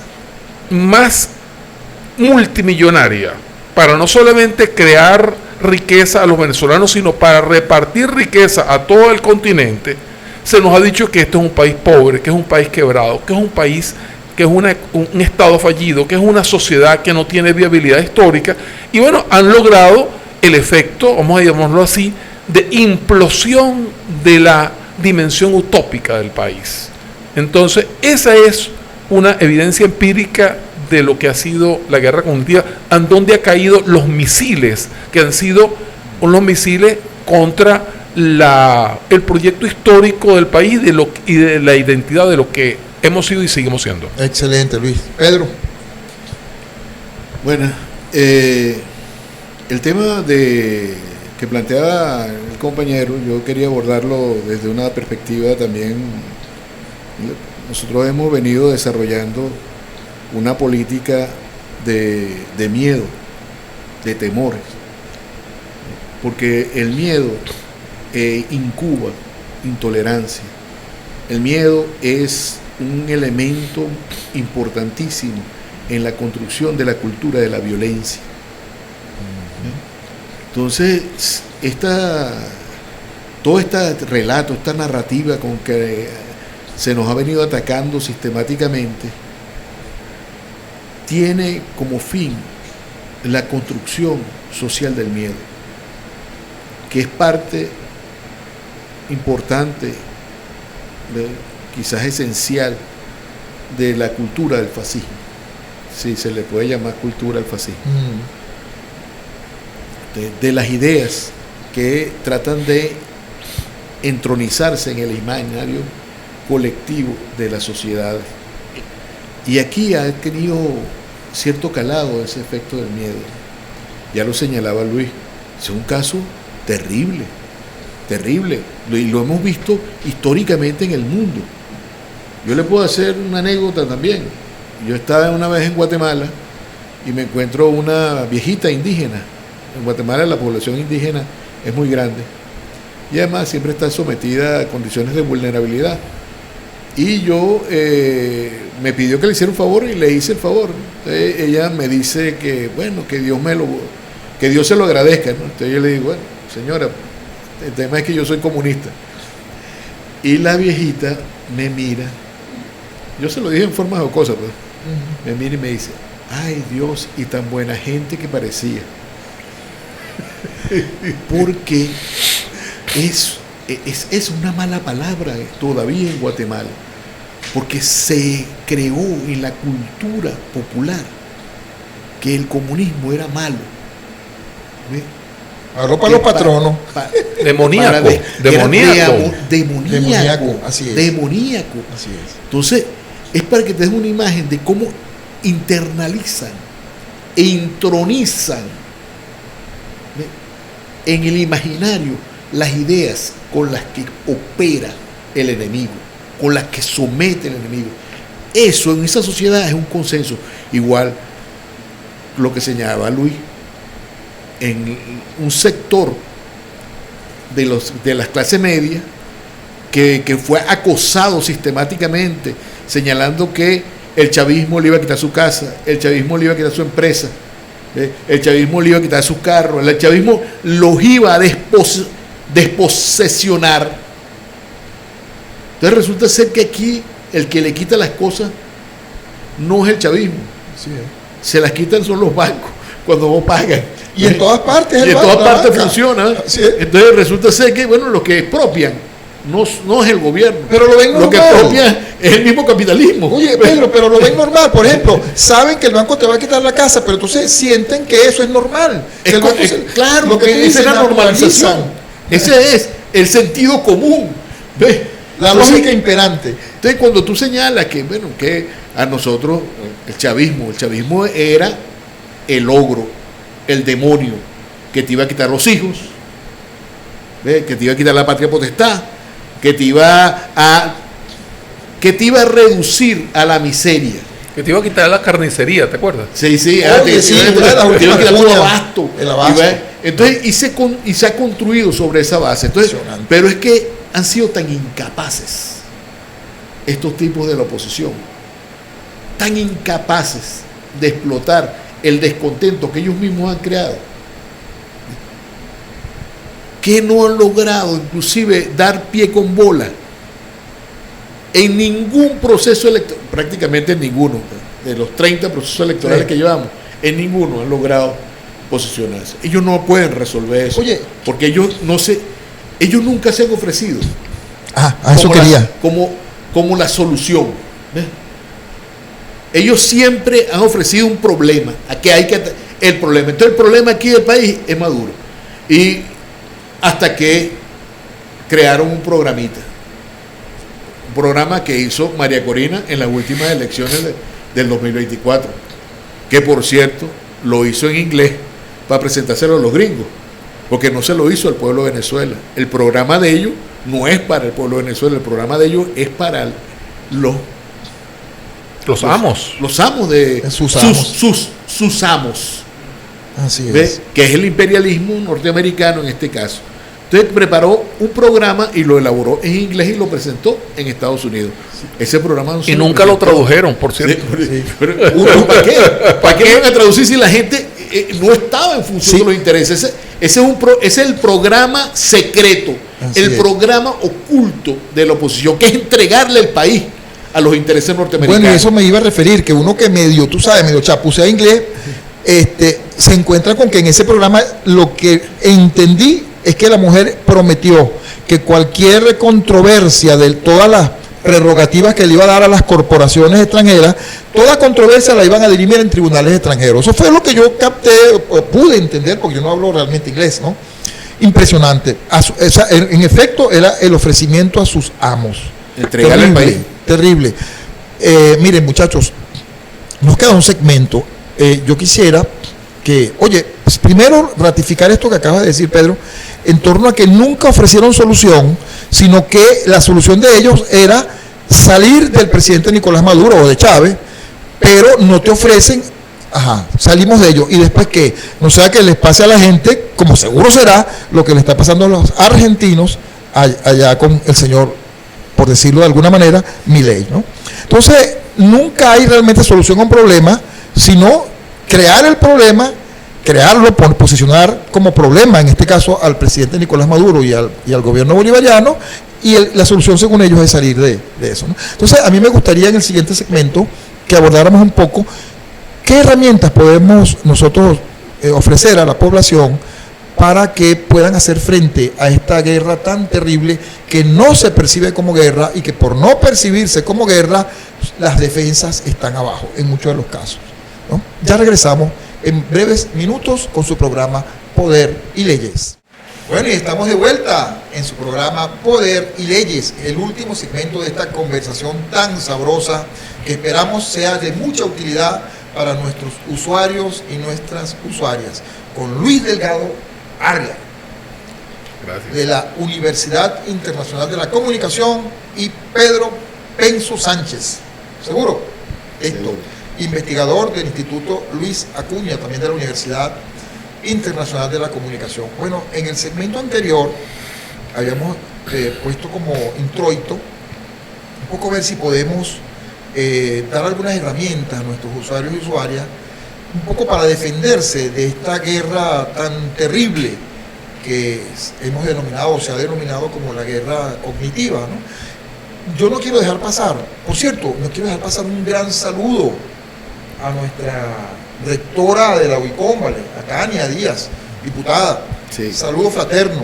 multimillonaria para no solamente crear riqueza a los venezolanos, sino para repartir riqueza a todo el continente, se nos ha dicho que este es un país pobre, que es un país quebrado, que es un país que es un estado fallido, que es una sociedad que no tiene viabilidad histórica, y bueno, han logrado el efecto, vamos a llamarlo así, de implosión de la dimensión utópica del país. Entonces, esa es una evidencia empírica de lo que ha sido la guerra cognitiva, en donde ha caído los misiles, que han sido los misiles contra el proyecto histórico del país y de la identidad de lo que hemos sido y seguimos siendo. Excelente, Luis. Pedro. Bueno, el tema que planteaba el compañero, yo quería abordarlo desde una perspectiva también. Nosotros hemos venido desarrollando una política de miedo, de temores, porque el miedo incuba intolerancia. El miedo es un elemento importantísimo en la construcción de la cultura de la violencia. Entonces, todo este relato, esta narrativa con que se nos ha venido atacando sistemáticamente, tiene como fin la construcción social del miedo, que es parte importante, quizás esencial, de la cultura del fascismo, si se le puede llamar cultura al fascismo, de las ideas que tratan de entronizarse en el imaginario colectivo de la sociedad. Y aquí ha tenido cierto calado ese efecto del miedo. Ya lo señalaba Luis, es un caso terrible, y lo hemos visto históricamente en el mundo. Yo le puedo hacer una anécdota también. Yo estaba una vez en Guatemala y me encuentro una viejita indígena. En Guatemala la población indígena es muy grande y además siempre está sometida a condiciones de vulnerabilidad. Y yo me pidió que le hiciera un favor y le hice el favor. Entonces, ella me dice que bueno, que Dios se lo agradezca, ¿no? Entonces yo le digo, bueno, señora, el tema es que yo soy comunista. Y la viejita me mira, yo se lo dije en forma jocosa, pues. Me mira y me dice, ay Dios, y tan buena gente que parecía. Porque es una mala palabra todavía en Guatemala, porque se creó en la cultura popular que el comunismo era malo. ¿Ve? Habló para los patronos. Demoníaco. Así es. Demoníaco. Así es. Entonces, es para que te des una imagen de cómo internalizan e intronizan, ¿ve?, en el imaginario las ideas con las que opera el enemigo, con las que somete el enemigo. Eso en esa sociedad es un consenso. Igual lo que señalaba Luis, en un sector de las clases medias que fue acosado sistemáticamente, señalando que el chavismo le iba a quitar su casa, el chavismo le iba a quitar su empresa, el chavismo le iba a quitar su carro, el chavismo los iba a desposesionar. Entonces resulta ser que aquí el que le quita las cosas no es el chavismo, Sí. se las quitan son los bancos cuando vos pagas. Y en todas partes. Y en todas partes funciona. Sí. Entonces resulta ser que, bueno, los que expropian no es el gobierno. Pero lo ven Lo que normal. propia es el mismo capitalismo. Oye, Pedro, pero lo ven normal. Por ejemplo, saben que el banco te va a quitar la casa, pero entonces sienten que eso es normal. Que el banco Claro, lo que tú esa dices, es la normalización. normalizan. Ese es el sentido común. ¿Ves? La Entonces, lógica imperante. Entonces, cuando tú señalas que, bueno, que a nosotros, el chavismo era el ogro, el demonio, que te iba a quitar los hijos, ¿ves? Que te iba a quitar la patria potestad, que te iba a reducir a la miseria. Que te iba a quitar la carnicería, ¿te acuerdas? Sí, sí, Oye, sí, te iba a últimas quitar todo cuñas, abasto. el abasto. ¿Ves? Entonces, y se ha construido sobre esa base. Entonces, Impresionante. pero es que han sido tan incapaces estos tipos de la oposición, tan incapaces de explotar el descontento que ellos mismos han creado, que no han logrado inclusive dar pie con bola en ningún proceso electoral, prácticamente en ninguno, de los 30 procesos electorales que llevamos, en ninguno han logrado posicionarse. Ellos no pueden resolver eso. Oye, porque ellos nunca se han ofrecido a eso como quería. como la solución. ¿Ves? Ellos siempre han ofrecido un problema, el problema. Entonces el problema aquí del país es Maduro. Y hasta que crearon un programita. Un programa que hizo María Corina en las últimas elecciones del 2024. Que por cierto, lo hizo en inglés para presentárselo a los gringos. Porque no se lo hizo al pueblo de Venezuela. El programa de ellos no es para el pueblo de Venezuela, el programa de ellos es para Los amos. los amos de Sus amos. sus amos. Así es. ¿Ves? Que es el imperialismo norteamericano en este caso. Entonces preparó un programa y lo elaboró en inglés y lo presentó en Estados Unidos. Ese programa no se Y nunca lo presentó. tradujeron, por cierto. Sí, pero ¿para qué? ¿Para qué van a traducir si la gente no estaba en función Sí. de los intereses? Ese es el programa secreto, Así el es. programa oculto de la oposición, que es entregarle el país a los intereses norteamericanos. Bueno, y eso me iba a referir, que uno que medio, tú sabes, medio chapucea inglés, se encuentra con que en ese programa lo que entendí es que la mujer prometió que cualquier controversia de todas las prerrogativas que le iba a dar a las corporaciones extranjeras, toda controversia la iban a dirimir en tribunales extranjeros. Eso fue lo que yo capté, pude entender, porque yo no hablo realmente inglés, ¿no? Impresionante. En efecto, era el ofrecimiento a sus amos. Entregarle el país. Terrible. Miren, muchachos, nos queda un segmento. Yo quisiera que, oye, primero ratificar esto que acaba de decir Pedro, en torno a que nunca ofrecieron solución, sino que la solución de ellos era salir del presidente Nicolás Maduro o de Chávez, pero no te ofrecen, salimos de ello. Y después que no sea que les pase a la gente, como seguro será, lo que le está pasando a los argentinos allá con el señor, por decirlo de alguna manera, Milei, ¿no? Entonces, nunca hay realmente solución a un problema, sino crear el problema, crearlo, posicionar como problema, en este caso al presidente Nicolás Maduro y al gobierno bolivariano, y la solución según ellos es salir de eso, ¿no? Entonces, a mí me gustaría en el siguiente segmento que abordáramos un poco qué herramientas podemos nosotros ofrecer a la población para que puedan hacer frente a esta guerra tan terrible que no se percibe como guerra y que por no percibirse como guerra, las defensas están abajo en muchos de los casos, ¿no? Ya regresamos en breves minutos con su programa Poder y Leyes. Bueno, y estamos de vuelta en su programa Poder y Leyes, el último segmento de esta conversación tan sabrosa que esperamos sea de mucha utilidad para nuestros usuarios y nuestras usuarias, con Luis Delgado Arria, Gracias. de la Universidad Internacional de la Comunicación, y Pedro Penso Sánchez, ¿seguro? Esto, investigador del Instituto Luis Acuña, también de la Universidad Internacional de la Comunicación. Bueno, en el segmento anterior habíamos puesto como introito un poco ver si podemos dar algunas herramientas a nuestros usuarios y usuarias, un poco para defenderse de esta guerra tan terrible que hemos denominado, o se ha denominado como la guerra cognitiva, ¿no? Yo no quiero dejar pasar, por cierto, no quiero dejar pasar un gran saludo a nuestra rectora de la UICOM, ¿vale? A Tania Díaz, diputada. Sí. Saludo fraterno.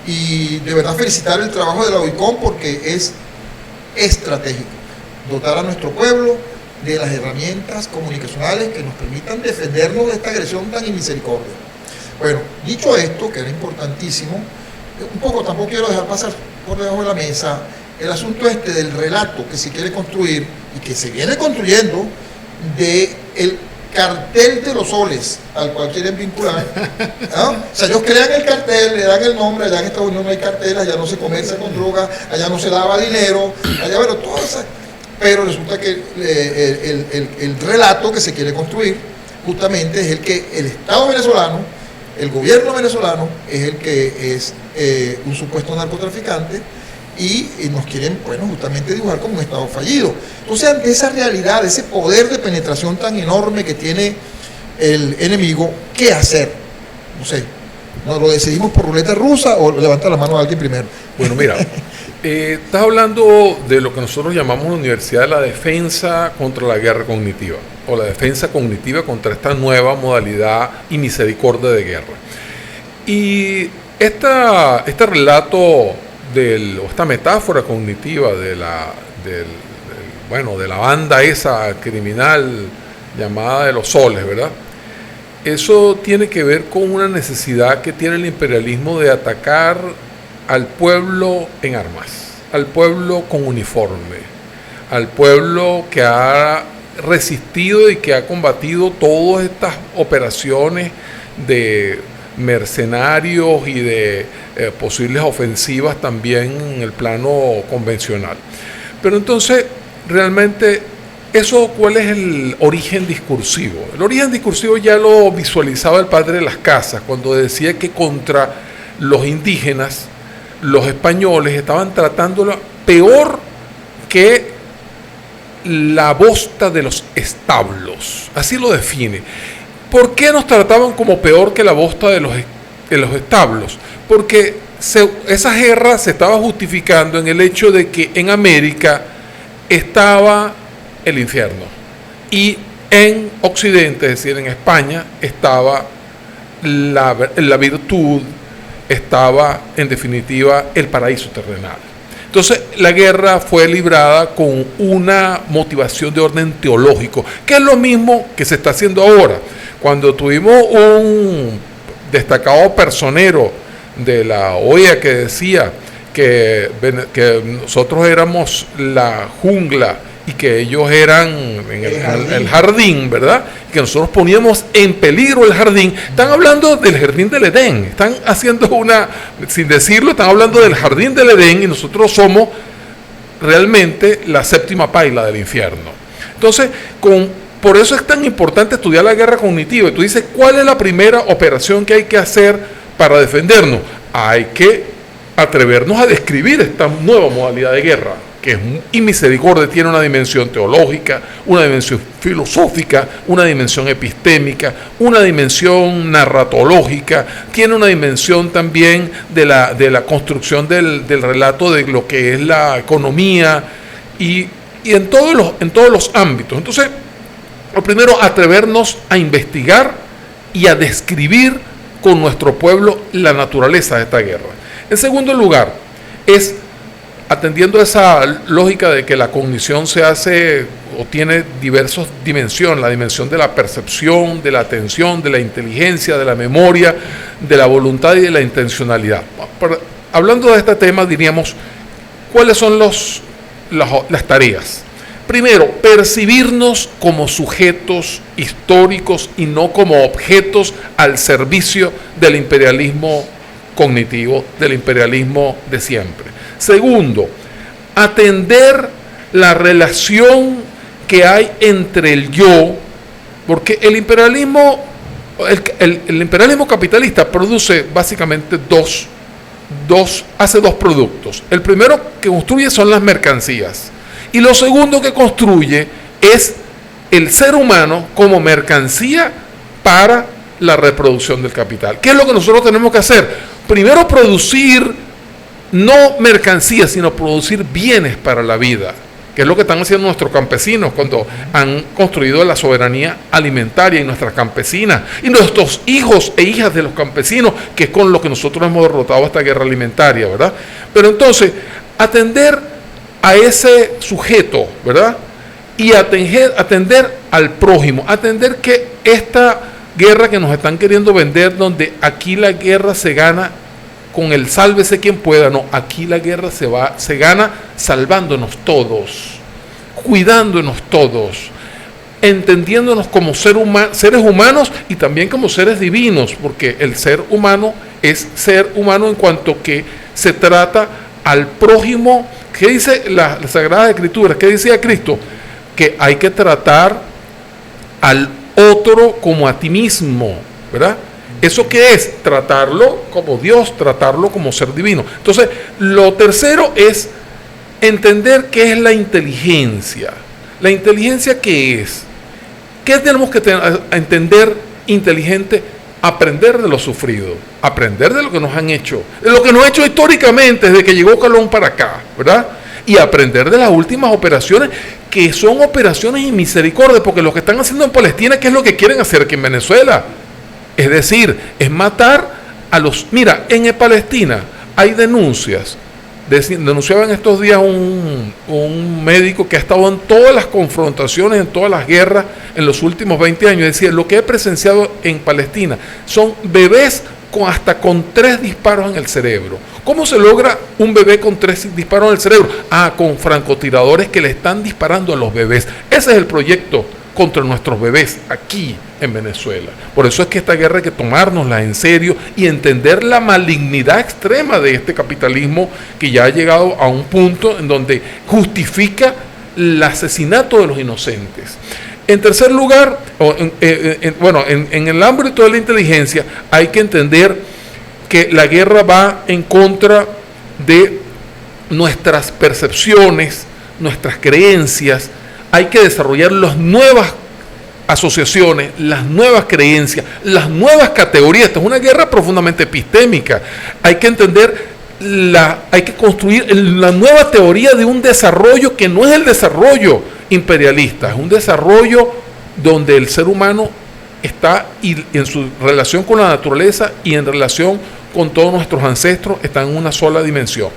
y de verdad felicitar el trabajo de la OICOM porque es estratégico. Dotar a nuestro pueblo de las herramientas comunicacionales que nos permitan defendernos de esta agresión tan inmisericordia. Bueno, dicho esto, que era importantísimo, un poco tampoco quiero dejar pasar por debajo de la mesa el asunto del relato que se quiere construir y que se viene construyendo de el cartel de los soles al cual quieren vincular, ¿no? O sea, ellos crean el cartel, le dan el nombre, allá en Estados Unidos no hay cartel, allá no se comercia con droga, allá no se lava dinero, allá, bueno, todo eso. Pero resulta que el relato que se quiere construir justamente es el que el Estado venezolano, el gobierno venezolano, es el que es un supuesto narcotraficante y nos quieren, bueno, justamente dibujar como un Estado fallido. Entonces, ante esa realidad, ese poder de penetración tan enorme que tiene el enemigo, ¿qué hacer? No sé, ¿nos lo decidimos por ruleta rusa o levanta la mano a alguien primero? Bueno, mira, estás hablando de lo que nosotros llamamos la Universidad de la Defensa contra la Guerra Cognitiva, o la defensa cognitiva contra esta nueva modalidad y misericordia de guerra. Y este relato o esta metáfora cognitiva de la banda esa criminal llamada de los soles, ¿verdad? Eso tiene que ver con una necesidad que tiene el imperialismo de atacar al pueblo en armas, al pueblo con uniforme, al pueblo que ha resistido y que ha combatido todas estas operaciones de mercenarios y de posibles ofensivas también en el plano convencional. Pero entonces, realmente, ¿cuál es el origen discursivo? El origen discursivo ya lo visualizaba el padre de las casas cuando decía que contra los indígenas, los españoles estaban tratándolo peor que la bosta de los establos. Así lo define. ¿Por qué nos trataban como peor que la bosta de los establos? Porque esa guerra se estaba justificando en el hecho de que en América estaba el infierno y en Occidente, es decir, en España, estaba la virtud, estaba en definitiva el paraíso terrenal. Entonces la guerra fue librada con una motivación de orden teológico, que es lo mismo que se está haciendo ahora. Cuando tuvimos un destacado personero de la OEA que decía que nosotros éramos la jungla y que ellos eran el jardín, ¿verdad? Que nosotros poníamos en peligro el jardín. Están hablando del jardín del Edén, están haciendo sin decirlo, están hablando del jardín del Edén y nosotros somos realmente la séptima paila del infierno. Entonces, por eso es tan importante estudiar la guerra cognitiva. Y tú dices, ¿cuál es la primera operación que hay que hacer para defendernos? Hay que atrevernos a describir esta nueva modalidad de guerra, que es inmisericordia, tiene una dimensión teológica, una dimensión filosófica, una dimensión epistémica, una dimensión narratológica, tiene una dimensión también de la construcción del relato de lo que es la economía y en todos los ámbitos. Entonces, lo primero, atrevernos a investigar y a describir con nuestro pueblo la naturaleza de esta guerra. En segundo lugar, es atendiendo a esa lógica de que la cognición se hace o tiene diversas dimensiones, la dimensión de la percepción, de la atención, de la inteligencia, de la memoria, de la voluntad y de la intencionalidad. Hablando de este tema, diríamos, ¿cuáles son las tareas? Primero, percibirnos como sujetos históricos y no como objetos al servicio del imperialismo cognitivo, del imperialismo de siempre. Segundo, atender la relación que hay entre el yo, porque el imperialismo capitalista produce básicamente hace dos productos. El primero que construye son las mercancías y lo segundo que construye es el ser humano como mercancía para la reproducción del capital. ¿Qué es lo que nosotros tenemos que hacer? Primero, producir no mercancías, sino producir bienes para la vida. que es lo que están haciendo nuestros campesinos cuando han construido la soberanía alimentaria y nuestras campesinas y nuestros hijos e hijas de los campesinos, que es con lo que nosotros hemos derrotado esta guerra alimentaria, ¿verdad? Pero entonces, atender a ese sujeto, ¿verdad? Y atender al prójimo, atender que esta guerra que nos están queriendo vender, donde aquí la guerra se gana con el sálvese quien pueda, no, aquí la guerra se gana salvándonos todos, cuidándonos todos, entendiéndonos como seres humanos y también como seres divinos, porque el ser humano es ser humano en cuanto que se trata al prójimo. ¿Qué dice la Sagrada Escritura? ¿Qué decía Cristo? Que hay que tratar al otro como a ti mismo, ¿verdad? ¿Eso qué es? Tratarlo como Dios, tratarlo como ser divino. Entonces, lo tercero es entender qué es la inteligencia. ¿La inteligencia qué es? ¿Qué tenemos que entender inteligente? Aprender de lo sufrido, aprender de lo que nos han hecho, de lo que nos ha hecho históricamente desde que llegó Colón para acá, ¿verdad? Y aprender de las últimas operaciones, que son operaciones en misericordia, porque lo que están haciendo en Palestina, ¿qué es lo que quieren hacer aquí en Venezuela? Es decir, es matar a los... Mira, en Palestina hay denuncias. Denunciaba en estos días un médico que ha estado en todas las confrontaciones, en todas las guerras en los últimos 20 años. Decía, lo que he presenciado en Palestina son bebés hasta con 3 disparos en el cerebro. ¿Cómo se logra un bebé con 3 disparos en el cerebro? Con francotiradores que le están disparando a los bebés. Ese es el proyecto contra nuestros bebés aquí en Venezuela. Por eso es que esta guerra hay que tomárnosla en serio y entender la malignidad extrema de este capitalismo que ya ha llegado a un punto en donde justifica el asesinato de los inocentes. En tercer lugar, en el ámbito de la inteligencia hay que entender que la guerra va en contra de nuestras percepciones, nuestras creencias. Hay que desarrollar las nuevas asociaciones, las nuevas creencias, las nuevas categorías. Esta es una guerra profundamente epistémica. Hay que entender, hay que construir la nueva teoría de un desarrollo que no es el desarrollo imperialista, es un desarrollo donde el ser humano está en su relación con la naturaleza y en relación con todos nuestros ancestros, está en una sola dimensión.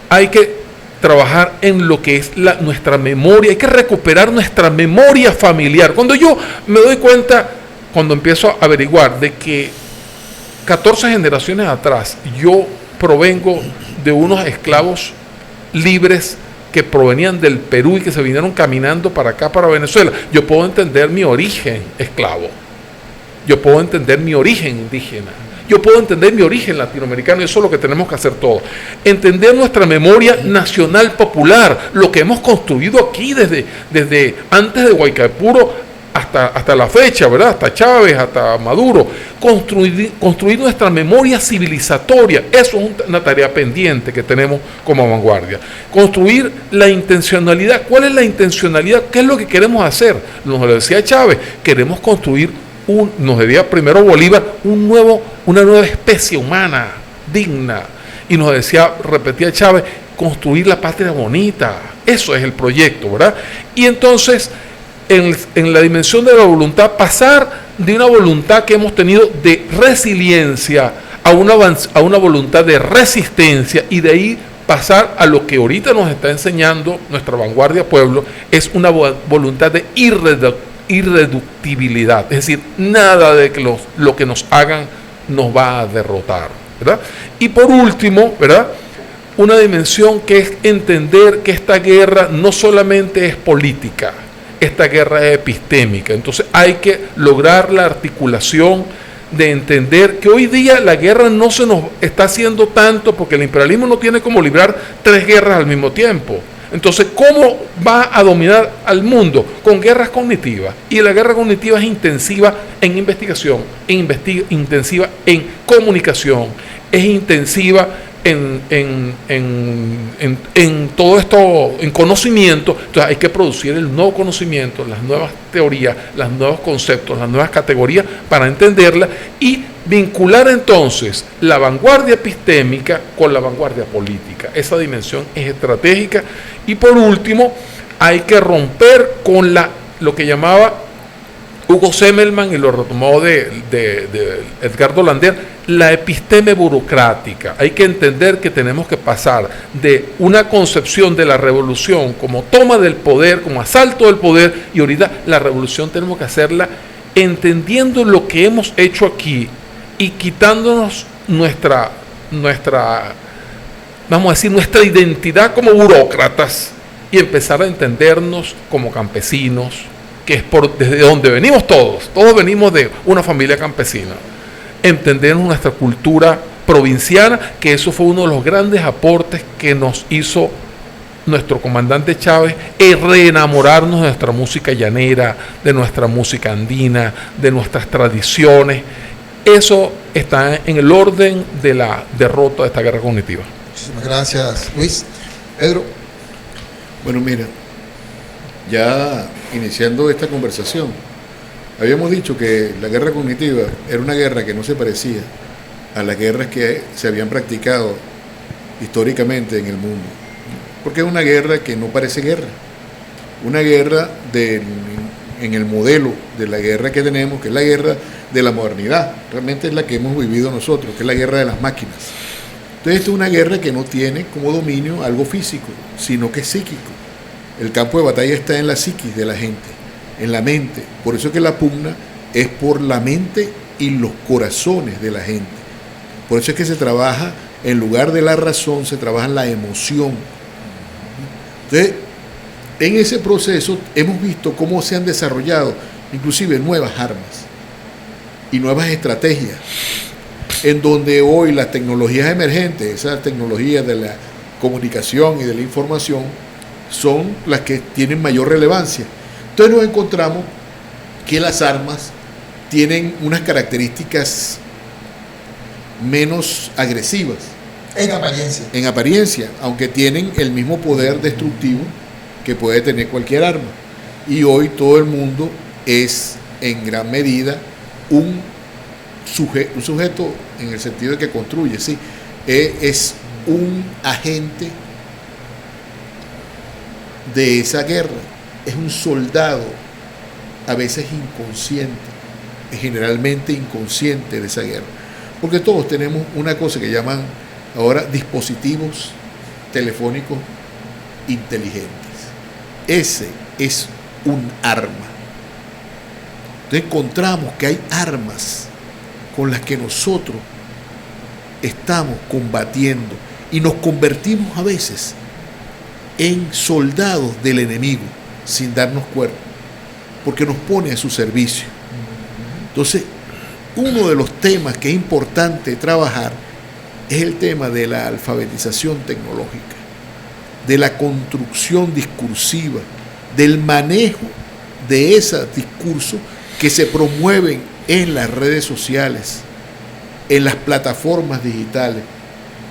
Hay que trabajar en lo que es nuestra memoria, hay que recuperar nuestra memoria familiar. Cuando yo me doy cuenta, cuando empiezo a averiguar de que 14 generaciones atrás yo provengo de unos esclavos libres que provenían del Perú y que se vinieron caminando para acá, para Venezuela, yo puedo entender mi origen esclavo, yo puedo entender mi origen indígena, yo puedo entender mi origen latinoamericano, y eso es lo que tenemos que hacer todos. Entender nuestra memoria nacional popular, lo que hemos construido aquí desde antes de Guaycapuro hasta la fecha, ¿verdad? Hasta Chávez, hasta Maduro. Construir nuestra memoria civilizatoria, eso es una tarea pendiente que tenemos como vanguardia. Construir la intencionalidad. ¿Cuál es la intencionalidad? ¿Qué es lo que queremos hacer? Nos lo decía Chávez, queremos construir nos decía primero Bolívar, una nueva especie humana, digna. Y nos decía, repetía Chávez, construir la patria bonita. Eso es el proyecto, ¿verdad? Y entonces, en la dimensión de la voluntad, pasar de una voluntad que hemos tenido de resiliencia a una voluntad de resistencia, y de ahí pasar a lo que ahorita nos está enseñando nuestra vanguardia pueblo, es una voluntad de irreductibilidad, es decir, nada de que lo que nos hagan nos va a derrotar, ¿verdad? Y por último, ¿verdad?, una dimensión que es entender que esta guerra no solamente es política, esta guerra es epistémica. Entonces hay que lograr la articulación de entender que hoy día la guerra no se nos está haciendo tanto porque el imperialismo no tiene como librar 3 guerras al mismo tiempo. Entonces, ¿cómo va a dominar al mundo? Con guerras cognitivas. Y la guerra cognitiva es intensiva en investigación, intensiva en comunicación, es intensiva en todo esto, en conocimiento. Entonces hay que producir el nuevo conocimiento, las nuevas teorías, los nuevos conceptos, las nuevas categorías para entenderla y vincular entonces la vanguardia epistémica con la vanguardia política. Esa dimensión es estratégica. Y por último, hay que romper con lo que llamaba Hugo Semmelmann, y lo retomó de Edgardo Lander, la episteme burocrática. Hay que entender que tenemos que pasar de una concepción de la revolución como toma del poder, como asalto del poder, y ahorita la revolución tenemos que hacerla entendiendo lo que hemos hecho aquí y quitándonos nuestra vamos a decir, nuestra identidad como burócratas y empezar a entendernos como campesinos, que es desde donde venimos todos venimos de una familia campesina, entendernos nuestra cultura provinciana, que eso fue uno de los grandes aportes que nos hizo nuestro comandante Chávez, es reenamorarnos de nuestra música llanera, de nuestra música andina, de nuestras tradiciones. Eso está en el orden de la derrota de esta guerra cognitiva. Muchísimas gracias, Luis. Pedro. Bueno, mira, ya iniciando esta conversación, habíamos dicho que la guerra cognitiva era una guerra que no se parecía a las guerras que se habían practicado históricamente en el mundo, porque es una guerra que no parece guerra, una guerra en el modelo de la guerra que tenemos, que es la guerra de la modernidad, realmente es la que hemos vivido nosotros, que es la guerra de las máquinas. Entonces, esta es una guerra que no tiene como dominio algo físico, sino que es psíquico. El campo de batalla está en la psiquis de la gente, en la mente. Por eso es que la pugna es por la mente y los corazones de la gente. Por eso es que se trabaja, en lugar de la razón, se trabaja en la emoción. Entonces, en ese proceso hemos visto cómo se han desarrollado inclusive nuevas armas y nuevas estrategias, en donde hoy las tecnologías emergentes, esas tecnologías de la comunicación y de la información, son las que tienen mayor relevancia. Entonces nos encontramos que las armas tienen unas características menos agresivas. En apariencia, aunque tienen el mismo poder destructivo que puede tener cualquier arma. Y hoy todo el mundo es en gran medida un sujeto en el sentido de que construye, sí, es un agente de esa guerra, es un soldado, a veces inconsciente, generalmente inconsciente de esa guerra, porque todos tenemos una cosa que llaman ahora dispositivos telefónicos inteligentes. Ese es un arma. Entonces encontramos que hay armas con las que nosotros estamos combatiendo y nos convertimos a veces en soldados del enemigo sin darnos cuenta, porque nos pone a su servicio. Entonces, uno de los temas que es importante trabajar es el tema de la alfabetización tecnológica, de la construcción discursiva, del manejo de esos discursos que se promueven en las redes sociales, en las plataformas digitales.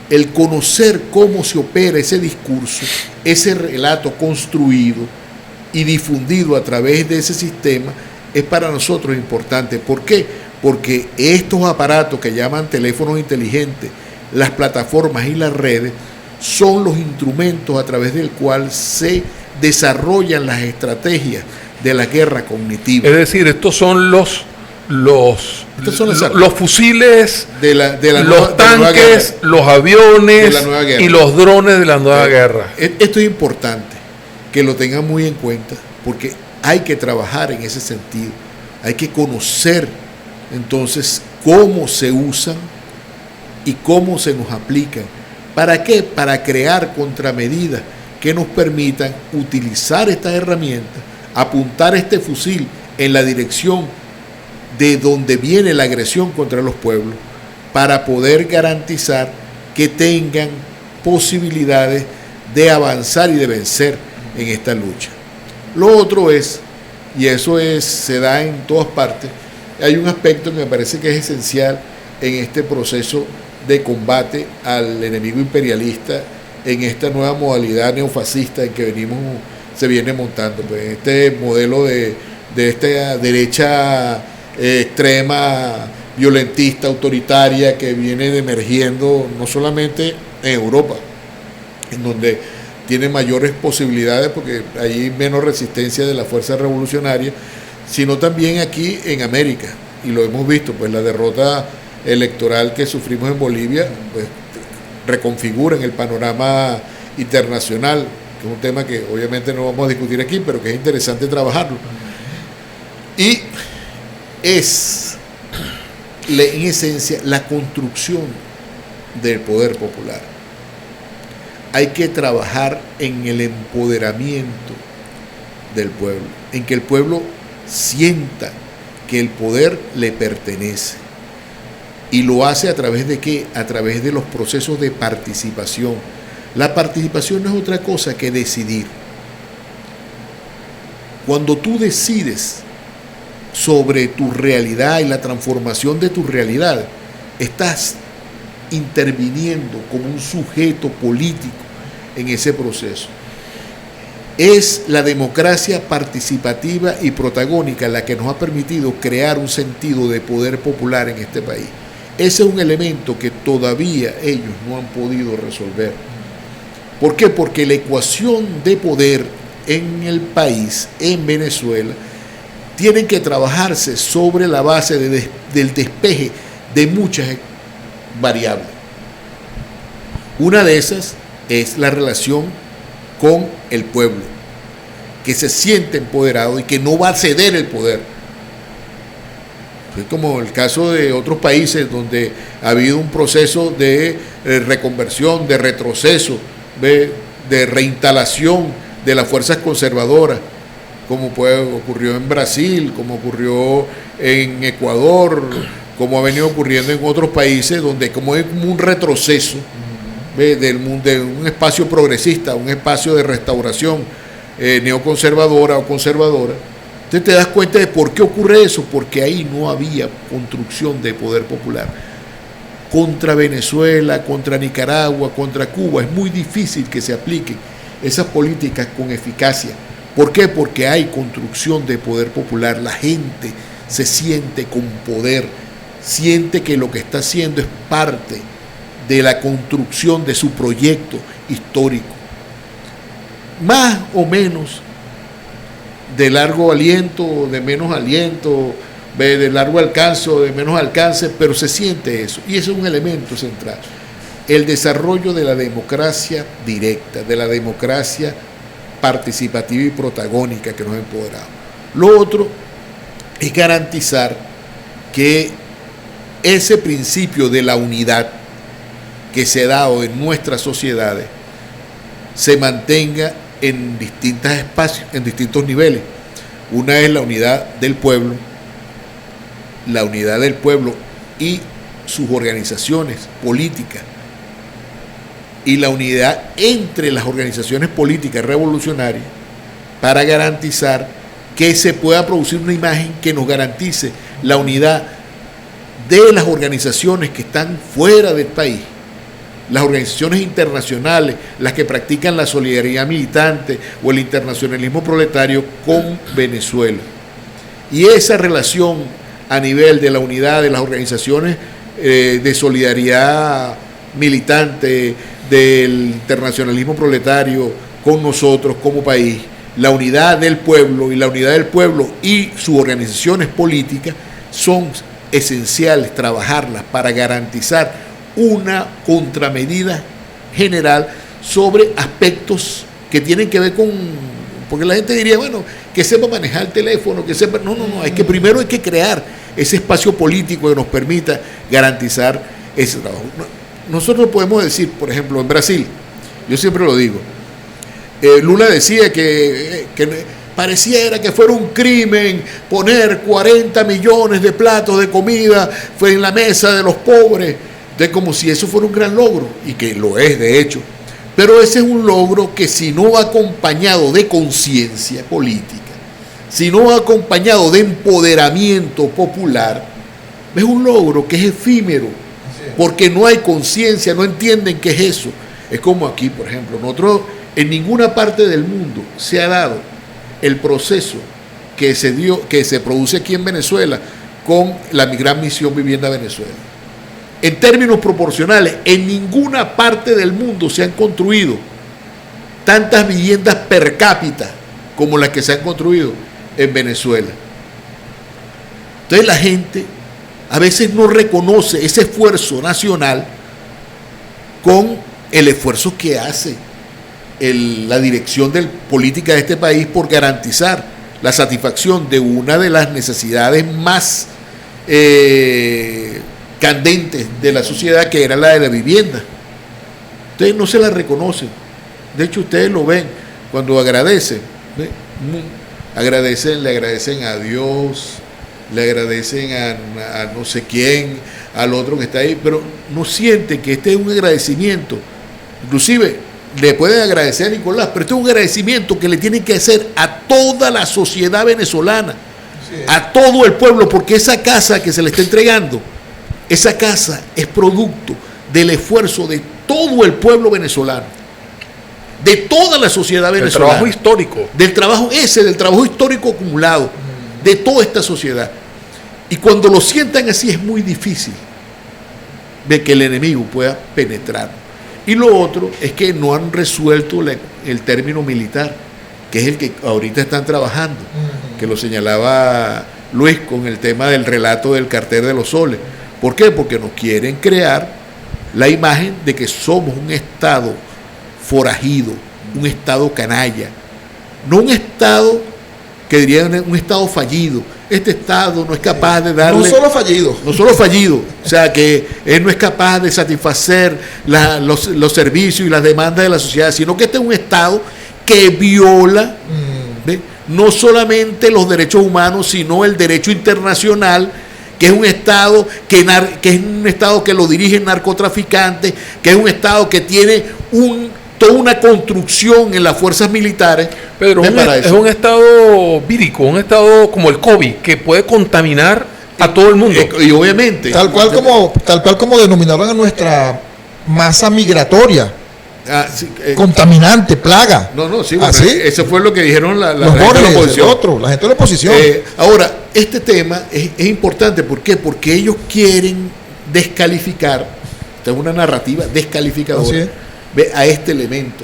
El conocer cómo se opera ese discurso, ese relato construido y difundido a través de ese sistema, es para nosotros importante. ¿Por qué? Porque estos aparatos que llaman teléfonos inteligentes, las plataformas y las redes, son los instrumentos a través del cual se desarrollan las estrategias de la guerra cognitiva. Es decir, estos son los fusiles, los tanques, los aviones y los drones de la nueva guerra. Esto es importante que lo tengan muy en cuenta, porque hay que trabajar en ese sentido. Hay que conocer entonces cómo se usan y cómo se nos aplican. ¿Para qué? Para crear contramedidas que nos permitan utilizar estas herramientas, apuntar este fusil en la dirección de donde viene la agresión contra los pueblos, para poder garantizar que tengan posibilidades de avanzar y de vencer en esta lucha. Lo otro es, y eso se da en todas partes, hay un aspecto que me parece que es esencial en este proceso de combate al enemigo imperialista, en esta nueva modalidad neofascista en que se viene montando, pues este modelo de esta derecha extrema, violentista, autoritaria, que viene emergiendo no solamente en Europa, en donde tiene mayores posibilidades porque hay menos resistencia de la fuerza revolucionaria, sino también aquí en América, y lo hemos visto, pues la derrota electoral que sufrimos en Bolivia, pues reconfigura en el panorama internacional, que es un tema que obviamente no vamos a discutir aquí, pero que es interesante trabajarlo. Y es, en esencia, la construcción del poder popular. Hay que trabajar en el empoderamiento del pueblo, en que el pueblo sienta que el poder le pertenece. Y lo hace a través de ¿qué? A través de los procesos de participación. La participación no es otra cosa que decidir. Cuando tú decides sobre tu realidad y la transformación de tu realidad, estás interviniendo como un sujeto político en ese proceso. Es la democracia participativa y protagónica la que nos ha permitido crear un sentido de poder popular en este país. Ese es un elemento que todavía ellos no han podido resolver. ¿Por qué? Porque la ecuación de poder en el país, en Venezuela, tiene que trabajarse sobre la base del despeje de muchas variables. Una de esas es la relación con el pueblo, que se siente empoderado y que no va a ceder el poder. Es como el caso de otros países donde ha habido un proceso de reconversión, de retroceso, de reinstalación de las fuerzas conservadoras, como ocurrió en Brasil, como ocurrió en Ecuador, como ha venido ocurriendo en otros países, donde como es un retroceso de un espacio progresista, un espacio de restauración neoconservadora o conservadora. Entonces te das cuenta de por qué ocurre eso, porque ahí no había construcción de poder popular. Contra Venezuela, contra Nicaragua, contra Cuba, es muy difícil que se apliquen esas políticas con eficacia. ¿Por qué? Porque hay construcción de poder popular. La gente se siente con poder, siente que lo que está haciendo es parte de la construcción de su proyecto histórico. Más o menos de largo aliento, de menos aliento, de largo alcance o de menos alcance, pero se siente eso. Y eso es un elemento central. El desarrollo de la democracia directa, de la democracia participativa y protagónica que nos ha empoderado. Lo otro es garantizar que ese principio de la unidad que se ha dado en nuestras sociedades se mantenga en distintos espacios, en distintos niveles. Una es la unidad del pueblo y sus organizaciones políticas, y la unidad entre las organizaciones políticas revolucionarias para garantizar que se pueda producir una imagen que nos garantice la unidad de las organizaciones que están fuera del país, las organizaciones internacionales, las que practican la solidaridad militante o el internacionalismo proletario con Venezuela. Y esa relación a nivel de la unidad de las organizaciones de solidaridad militante, del internacionalismo proletario con nosotros como país, la unidad del pueblo y sus organizaciones políticas son esenciales trabajarlas para garantizar una contramedida general sobre aspectos que tienen que ver con, porque la gente diría, bueno, que sepa manejar el teléfono, que sepa, no, es que primero hay que crear ese espacio político que nos permita garantizar ese trabajo. Nosotros podemos decir, por ejemplo, en Brasil, yo siempre lo digo, Lula decía que pareciera que fuera un crimen poner 40 millones de platos de comida en la mesa de los pobres, como si eso fuera un gran logro, y que lo es de hecho, pero ese es un logro que si no va acompañado de conciencia política, si no va acompañado de empoderamiento popular, es un logro que es efímero, porque no hay conciencia, no entienden qué es eso. Es como aquí, por ejemplo, nosotros en ninguna parte del mundo se ha dado el proceso que se produce aquí en Venezuela con la gran misión Vivienda Venezuela. En términos proporcionales, en ninguna parte del mundo se han construido tantas viviendas per cápita como las que se han construido en Venezuela. Entonces la gente a veces no reconoce ese esfuerzo nacional con el esfuerzo que hace la dirección de política de este país por garantizar la satisfacción de una de las necesidades más candentes de la sociedad, que era la de la vivienda. Ustedes no se la reconocen. De hecho, ustedes lo ven cuando agradecen. Le agradecen a Dios, le agradecen a no sé quién, al otro que está ahí, pero no sienten que este es un agradecimiento. Inclusive le pueden agradecer a Nicolás, pero este es un agradecimiento que le tienen que hacer a toda la sociedad venezolana, a todo el pueblo, porque esa casa que se le está entregando, esa casa es producto del esfuerzo de todo el pueblo venezolano, de toda la sociedad venezolana. El trabajo histórico. Del trabajo histórico acumulado, de toda esta sociedad. Y cuando lo sientan así es muy difícil de que el enemigo pueda penetrar. Y lo otro es que no han resuelto el término militar, que es el que ahorita están trabajando, que lo señalaba Luis con el tema del relato del cartel de los soles. ¿Por qué? Porque nos quieren crear la imagen de que somos un Estado forajido, un Estado canalla, no un Estado que dirían un Estado fallido. Este Estado no es capaz de darle... No solo fallido. O sea, que él no es capaz de satisfacer los servicios y las demandas de la sociedad, sino que este es un Estado que viola no solamente los derechos humanos, sino el derecho internacional, que es un Estado que lo dirigen narcotraficantes, que es un Estado que tiene toda una construcción en las fuerzas militares. Pedro, es un estado vírico, un estado como el COVID, que puede contaminar a todo el mundo. Y obviamente. Tal cual como denominaron a nuestra masa migratoria. Contaminante, plaga. Sí, bueno, eso fue lo que dijeron la gente de la oposición. La gente de la oposición. Ahora, este tema es importante. ¿Por qué? Porque ellos quieren descalificar, esta es una narrativa descalificadora, a este elemento,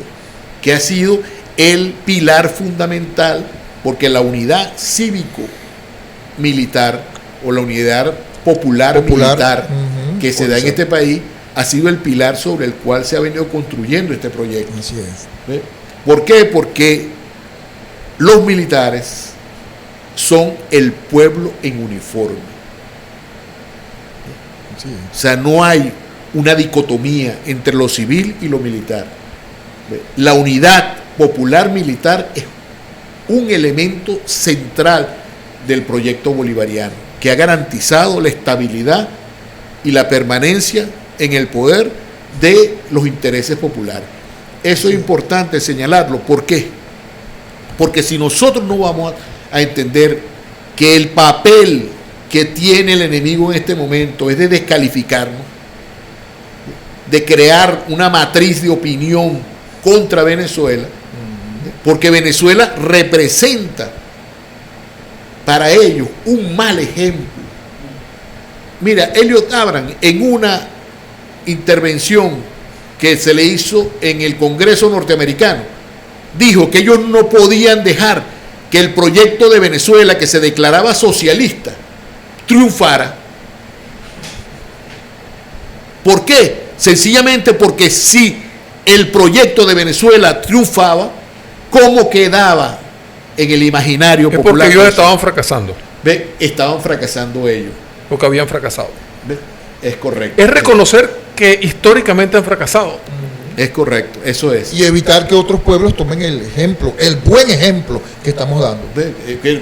que ha sido el pilar fundamental, porque la unidad cívico-militar o la unidad popular militar que se da en este país ha sido el pilar sobre el cual se ha venido construyendo este proyecto. Así es. ¿Por qué? Porque los militares son el pueblo en uniforme. Así es. O sea, no hay una dicotomía entre lo civil y lo militar. La unidad popular militar es un elemento central del proyecto bolivariano, que ha garantizado la estabilidad y la permanencia en el poder de los intereses populares. Eso es importante señalarlo. ¿Por qué? Porque si nosotros no vamos a entender que el papel que tiene el enemigo en este momento es de descalificarnos, de crear una matriz de opinión contra Venezuela, porque Venezuela representa para ellos un mal ejemplo. Mira, Elliot Abrams, en una intervención que se le hizo en el Congreso norteamericano, dijo que ellos no podían dejar que el proyecto de Venezuela, que se declaraba socialista, triunfara. ¿Por qué? Sencillamente porque si el proyecto de Venezuela triunfaba, ¿cómo quedaba en el imaginario popular? Porque ellos estaban fracasando. Estaban fracasando ellos. Porque habían fracasado. Es correcto. Es reconocer que históricamente han fracasado. Es correcto, eso es. Y evitar que otros pueblos tomen el ejemplo, el buen ejemplo que estamos dando.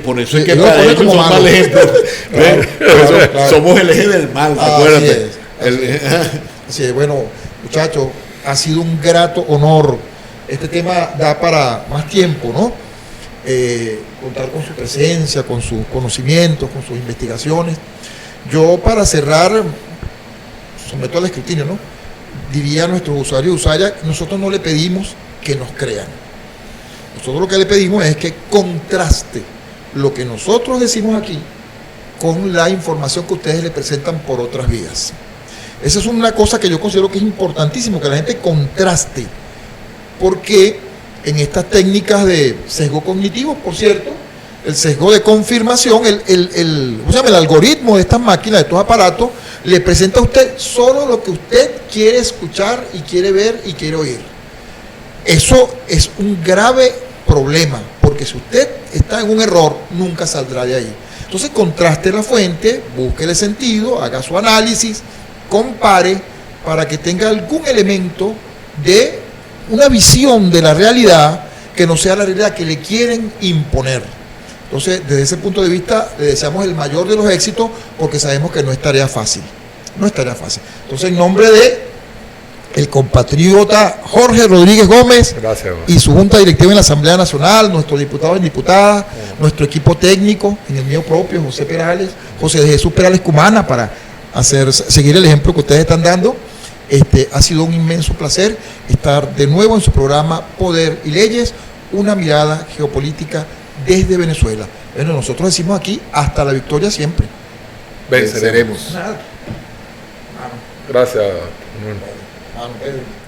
Por eso es que para ellos somos mal ejemplo. Claro. Somos el eje del mal, acuérdate. Sí, bueno, muchachos, ha sido un grato honor. Este tema da para más tiempo, ¿no? Contar con su presencia, con sus conocimientos, con sus investigaciones. Yo, para cerrar, someto al escrutinio, ¿no? Diría a nuestros usuarios y usuarias, nosotros no le pedimos que nos crean. Nosotros lo que le pedimos es que contraste lo que nosotros decimos aquí con la información que ustedes le presentan por otras vías. Esa es una cosa que yo considero que es importantísimo, que la gente contraste, porque en estas técnicas de sesgo cognitivo, por cierto, el sesgo de confirmación, ¿cómo se llama? El algoritmo de estas máquinas, de estos aparatos, le presenta a usted solo lo que usted quiere escuchar y quiere ver y quiere oír. Eso es un grave problema, porque si usted está en un error, nunca saldrá de ahí. Entonces contraste la fuente, búsquele sentido, haga su análisis, compare para que tenga algún elemento de una visión de la realidad que no sea la realidad que le quieren imponer. Entonces, desde ese punto de vista, le deseamos el mayor de los éxitos porque sabemos que no es tarea fácil. No es tarea fácil. Entonces, en nombre de el compatriota Jorge Rodríguez Gómez. Gracias. Y su junta directiva en la Asamblea Nacional, nuestros diputados y diputadas, nuestro equipo técnico, en el mío propio, José de Jesús Perales Cumana, para seguir el ejemplo que ustedes están dando. Ha sido un inmenso placer estar de nuevo en su programa Poder y Leyes, una mirada geopolítica desde Venezuela. Bueno, nosotros decimos aquí, hasta la victoria siempre. Venceremos. Nada. Gracias. Pedro.